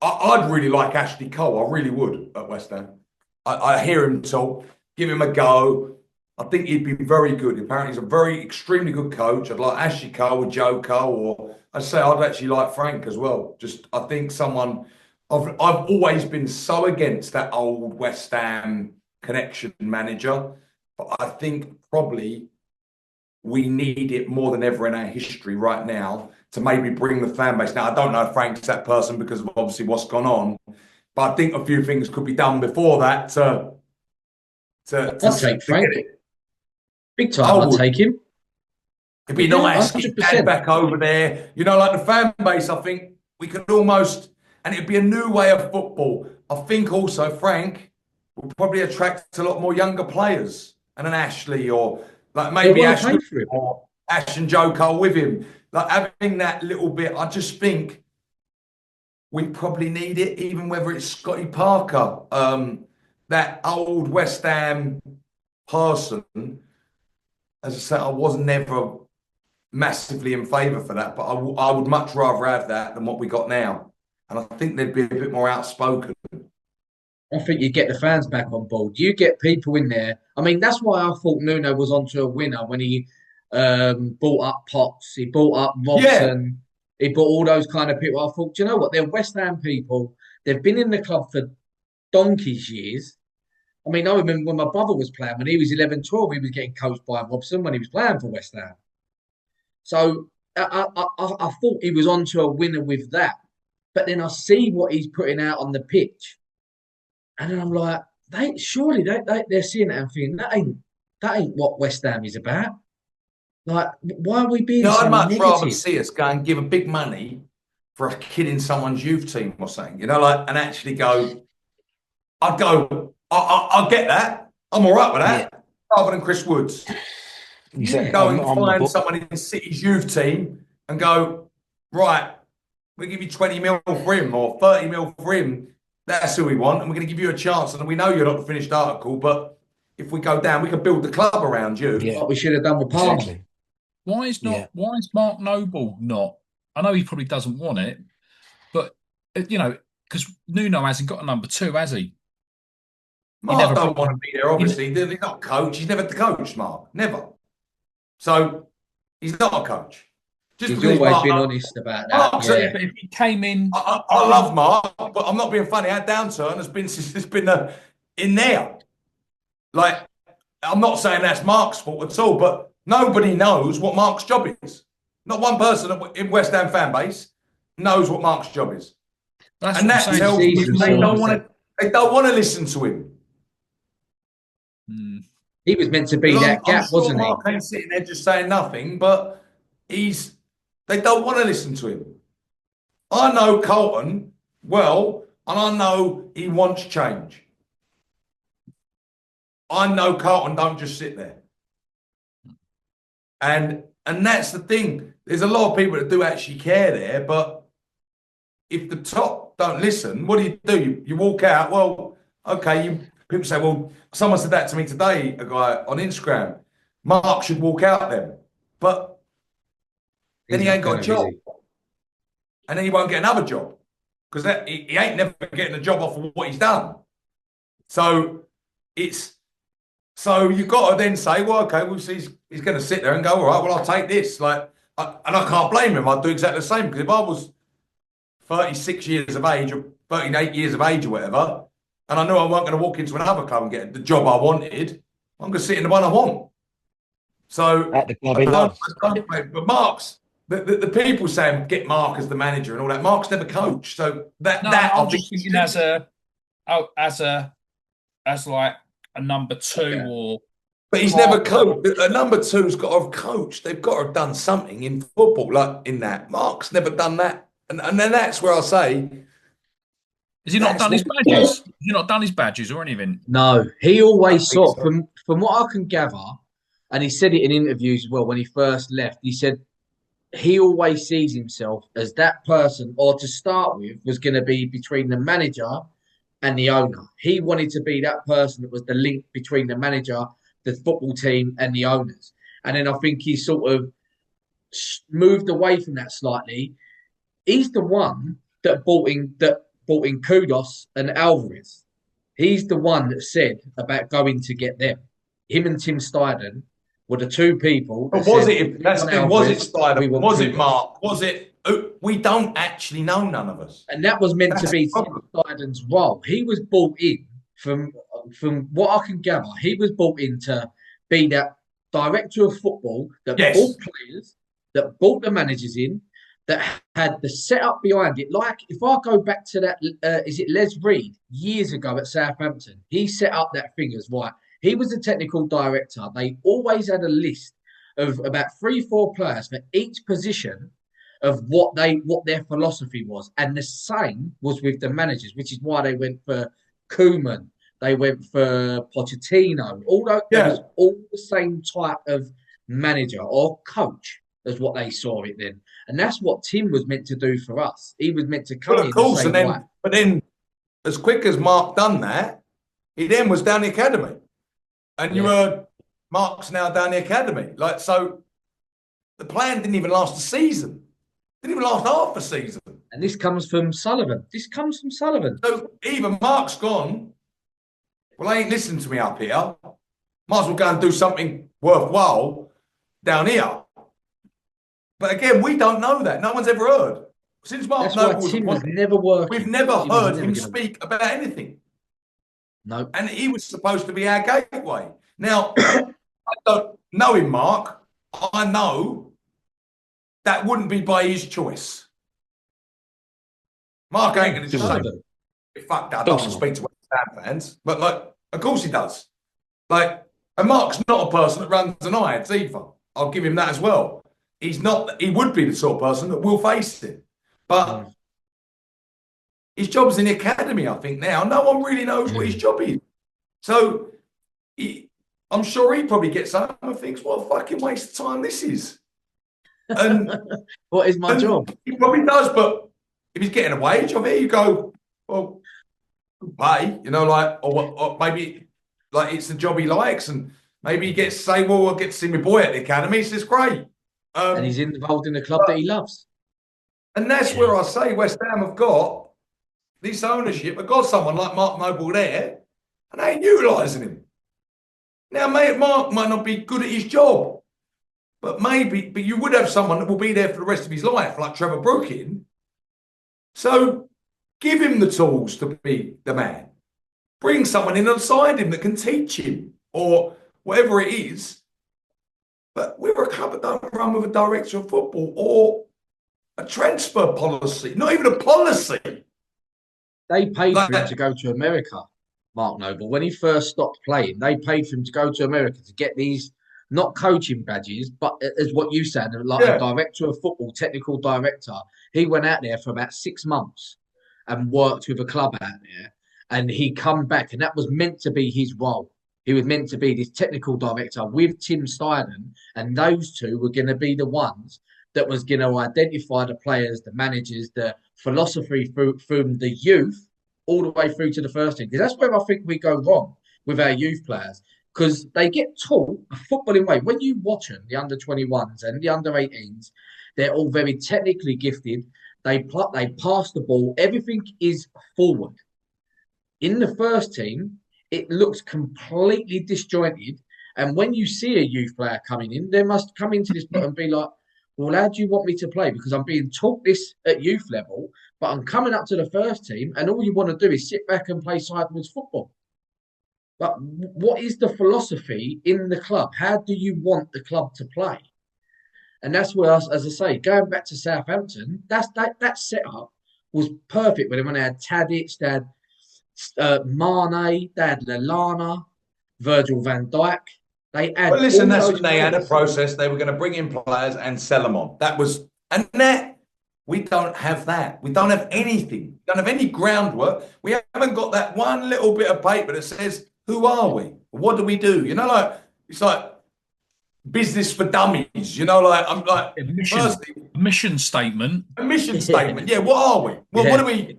I'd really like Ashley Cole. I really would at West Ham. I hear him talk, give him a go. I think he'd be very good. Apparently, he's a very extremely good coach. I'd like Ashley Cole or Joe Cole, or I'd say I'd actually like Frank as well. Just I think someone. I've always been so against that old West Ham connection manager, but I think probably we need it more than ever in our history right now to maybe bring the fan base. Now, I don't know if Frank's that person because of obviously what's gone on, but I think a few things could be done before that to take Frank. Big time, I'd take him. It'd be nice to get back over there. You know, like the fan base, I think we could almost, and it'd be a new way of football. I think also Frank will probably attract a lot more younger players, and an Ashley, or like maybe Ashley or Ash and Joe Cole with him. Like having that little bit, I just think we probably need it, even whether it's Scotty Parker, that old West Ham person. As I said, I was never massively in favour for that, but I would much rather have that than what we got now. And I think they'd be a bit more outspoken. I think you get the fans back on board. You get people in there. I mean, that's why I thought Nuno was onto a winner when he bought up Potts, he bought up Robson, he bought all those kind of people. I thought, do you know what? They're West Ham people. They've been in the club for donkey's years. I mean, I remember when my brother was playing, when he was 11, 12, he was getting coached by Robson when he was playing for West Ham. So I thought he was onto a winner with that. But then I see what he's putting out on the pitch. And then I'm like, they're seeing it and thinking, that ain't what West Ham is about. Like, why are we being so I'd much negative? rather see us go and give a big money for a kid in someone's youth team or something, you know, like, and actually go, I'll get that. I'm all right with that. Rather than Chris Woods. Go and find someone in City's youth team and go, right, we'll give you 20 mil for him or 30 mil for him. That's who we want, and we're going to give you a chance. And we know you're not the finished article, but if we go down, we can build the club around you. Yeah. What we should have done with Palmer. Exactly. Why is Mark Noble not? I know he probably doesn't want it, but you know, because Nuno hasn't got a number 2, has he? Mark don't want to be there, obviously. He's not a coach. He's never the coach, Mark. Never. So he's not a coach. He's always been honest about that. If he came in, I love Mark, but I'm not being funny. Our downturn has been since it's been in there. Like, I'm not saying that's Mark's fault at all, but nobody knows what Mark's job is. Not one person in West Ham fan base knows what Mark's job is, and that tells me they don't want to listen to him. He was meant to be that gap, wasn't he? Mark ain't sitting there just saying nothing, but they don't want to listen to him. I know Colton well, and I know he wants change. I know Carlton don't just sit there. And that's the thing. There's a lot of people that do actually care there, but if the top don't listen, what do? You walk out. Well, okay. People say, well, someone said that to me today. A guy on Instagram, Mark should walk out then, but then He's he not ain't got a gonna, is job, he? and then he won't get another job because he ain't never getting a job off of what he's done. So it's so you got to then say, well, okay, well, he's going to sit there and go, all right, well, I'll take this. And I can't blame him. I'd do exactly the same because if I was 36 years of age or 38 years of age or whatever, and I knew I weren't going to walk into another club and get the job I wanted, I'm going to sit in the one I want. So At the club I he loves. but Mark's the people saying get Mark as the manager and all that. Mark's never coached, so that No, that I'm I think just thinking as like a number two or but he's never coached. A number two's got to have coached. They've got to have done something in football, like in that. Mark's never done that, and then that's where I say, has he not that's done his what- badges? Has he not done his badges or anything? No, he I always think sort so. from what I can gather, and he said it in interviews as well when he first left. He said he always sees himself as that person, or to start with, was going to be between the manager and the owner. He wanted to be that person that was the link between the manager, the football team, and the owners. And then I think he sort of moved away from that slightly. He's the one that brought in Kudos and Alvarez. He's the one that said about going to get them. Him and Tim Steiden were the two people. But That was said, it? That's the thing. Was it Steiner? Was it Mark? Was it? We don't actually know, none of us. And that was meant That's to be the problem. Tim Steiden's role. He was brought in from what I can gather. He was brought in to be that director of football that Yes. brought players, that brought the managers in, that had the setup behind it. Like if I go back to that, is it Les Reed years ago at Southampton? He set up that thing as right. He was the technical director. They always had a list of about 3-4 players for each position of what their philosophy was, and the same was with the managers, which is why they went for Koeman, they went for Pochettino. Although it was all the same type of manager or coach as what they saw it then, and that's what Tim was meant to do for us. He was meant to come Well, in of course, and say, right. but then, as quick as Mark done that, he then was down the academy, and you heard Mark's now down the academy. Like so, the plan didn't even last a season. Didn't even last half a season. And this comes from Sullivan. So even Mark's gone. Well, they ain't listening to me up here. Might as well go and do something worthwhile down here. But again, we don't know that. No one's ever heard. Since Mark That's why Noble was Tim was appointed, never working. we've never He was heard never him gonna- speak about anything. No. And he was supposed to be our gateway. Now, I don't know him, Mark. I know that wouldn't be by his choice. Mark ain't going to just say, fuck that, I don't want to speak to West Ham fans. But, like, of course he does. Like, and Mark's not a person that runs an Aguerd either. I'll give him that as well. He's not, he would be the sort of person that will face it. But his job's in the academy, I think, now. No one really knows what his job is. So I'm sure he probably gets home and thinks, what a fucking waste of time this is. And what is my job? He probably does, but if he's getting a wage of it, you go, well, pay, you know, like, or maybe like it's the job he likes, and maybe he gets to say, well, I'll get to see my boy at the academy, so it's great. And he's involved in the club that he loves. And that's where I say West Ham have got this ownership, have got someone like Mark Noble there, and they ain't utilising him. Now, mate, Mark might not be good at his job, but you would have someone that will be there for the rest of his life, like Trevor Brooking. So give him the tools to be the man. Bring someone in alongside him that can teach him or whatever it is. But we're a club that don't run with a director of football or a transfer policy, not even a policy. They paid for him to go to America, Mark Noble. When he first stopped playing, they paid for him to go to America to get these, not coaching badges, but as what you said, like a director of football, technical director. He went out there for about 6 months and worked with a club out there, and he come back, and that was meant to be his role. He was meant to be this technical director with Tim Steinen, and those two were going to be the ones that was going to identify the players, the managers, the philosophy from the youth all the way through to the first team. Because that's where I think we go wrong with our youth players, because they get taught a footballing way. When you watch them, the under-21s and the under-18s, they're all very technically gifted. They pass the ball. Everything is forward. In the first team, it looks completely disjointed. And when you see a youth player coming in, they must come into this and be like, well, how do you want me to play? Because I'm being taught this at youth level, but I'm coming up to the first team, and all you want to do is sit back and play sideways football. But what is the philosophy in the club? How do you want the club to play? And that's where, as I say, going back to Southampton, that setup was perfect. When they had Tadic, they had Mane, they had Lallana, Virgil van Dijk. They had. Well, listen, that's when they had a process. They were going to bring in players and sell them on. That was, and that we don't have that. We don't have anything. We don't have any groundwork. We haven't got that one little bit of paper that says, who are we? What do we do? You know, like, it's like business for dummies. You know, like, I'm like, a mission statement. A mission statement. Yeah, what are we? Well, Yeah. what do we?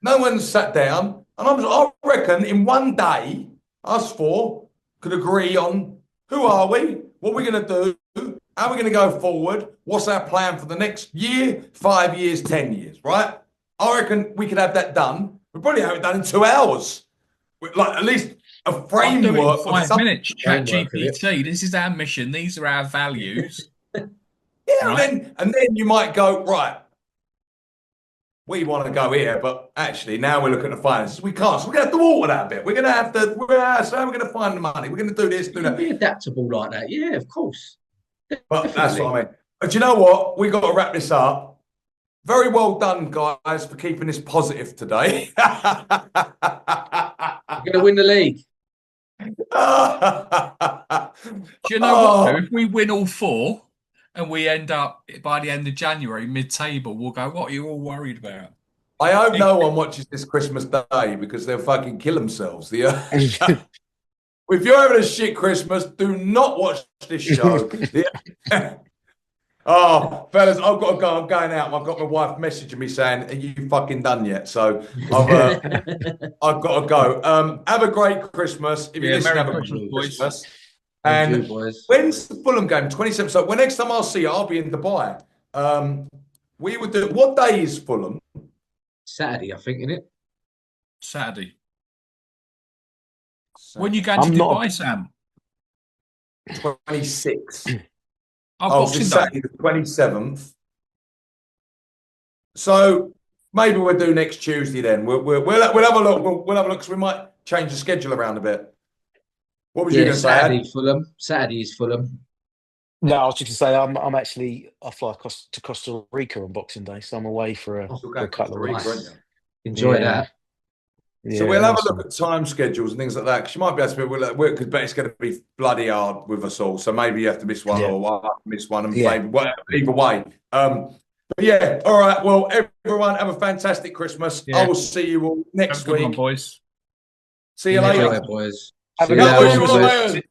No one's sat down. And I reckon in one day, us four could agree on who are we? What we're going to do? How we're going to go forward? What's our plan for the next year, 5 years, 10 years, right? I reckon we could have that done. We probably have it done in 2 hours. With, like, at least a framework. In 5 minutes, chat framework of it. GPT. This is our mission. These are our values. Yeah, Right. and then you might go, right, we want to go here, but actually now we're looking at the finances. We can't. So we're going to have to alter that a bit. We're going to have to, so how we're going to find the money. We're going to do this, do You can that. be adaptable like that. Yeah, of course. But that's what I mean. But you know what? We got to wrap this up. Very well done, guys, for keeping this positive today. We're going to win the league. Do you know what? Though? If we win all 4 and we end up by the end of January mid-table, we'll go, what are you all worried about? I hope no one watches this Christmas Day because they'll fucking kill themselves. If you're having a shit Christmas, do not watch this show. Oh, fellas, I've got to go. I'm going out. I've got my wife messaging me saying, are you fucking done yet? So I've got to go. Have a great Christmas. If you listen, have a Christmas, good boys. Christmas. Thank And you, boys. when's the Fulham game? 27th. So when next time I'll see you, I'll be in Dubai. We would do. What day is Fulham? Saturday, I think, isn't it? Saturday. When you going to I'm not- Dubai, Sam? 26. Oh, Oh, Boxing it's Day. Saturday the 27th. So maybe we'll do next Tuesday then. We'll have a look. We'll have a look because we might change the schedule around a bit. What was you going to say? Saturday, Fulham. Saturday is Fulham. No, I was just going to say I fly to Costa Rica on Boxing Day, so I'm away for Still a going to couple of Costa weeks. Rica, aren't you? Enjoy Yeah. that. So Yeah, we'll have nice a look one. at time schedules and things like that because you might be able to but it's going to be bloody hard with us all. So maybe you have to miss one Yeah. or I have to miss one and Yeah. maybe either way. But yeah, all right. Well, everyone have a fantastic Christmas. Yeah. I will see you all Have next a good one, week. boys. See you Enjoy later. it, boys. Have See a you good later. Christmas. Bye.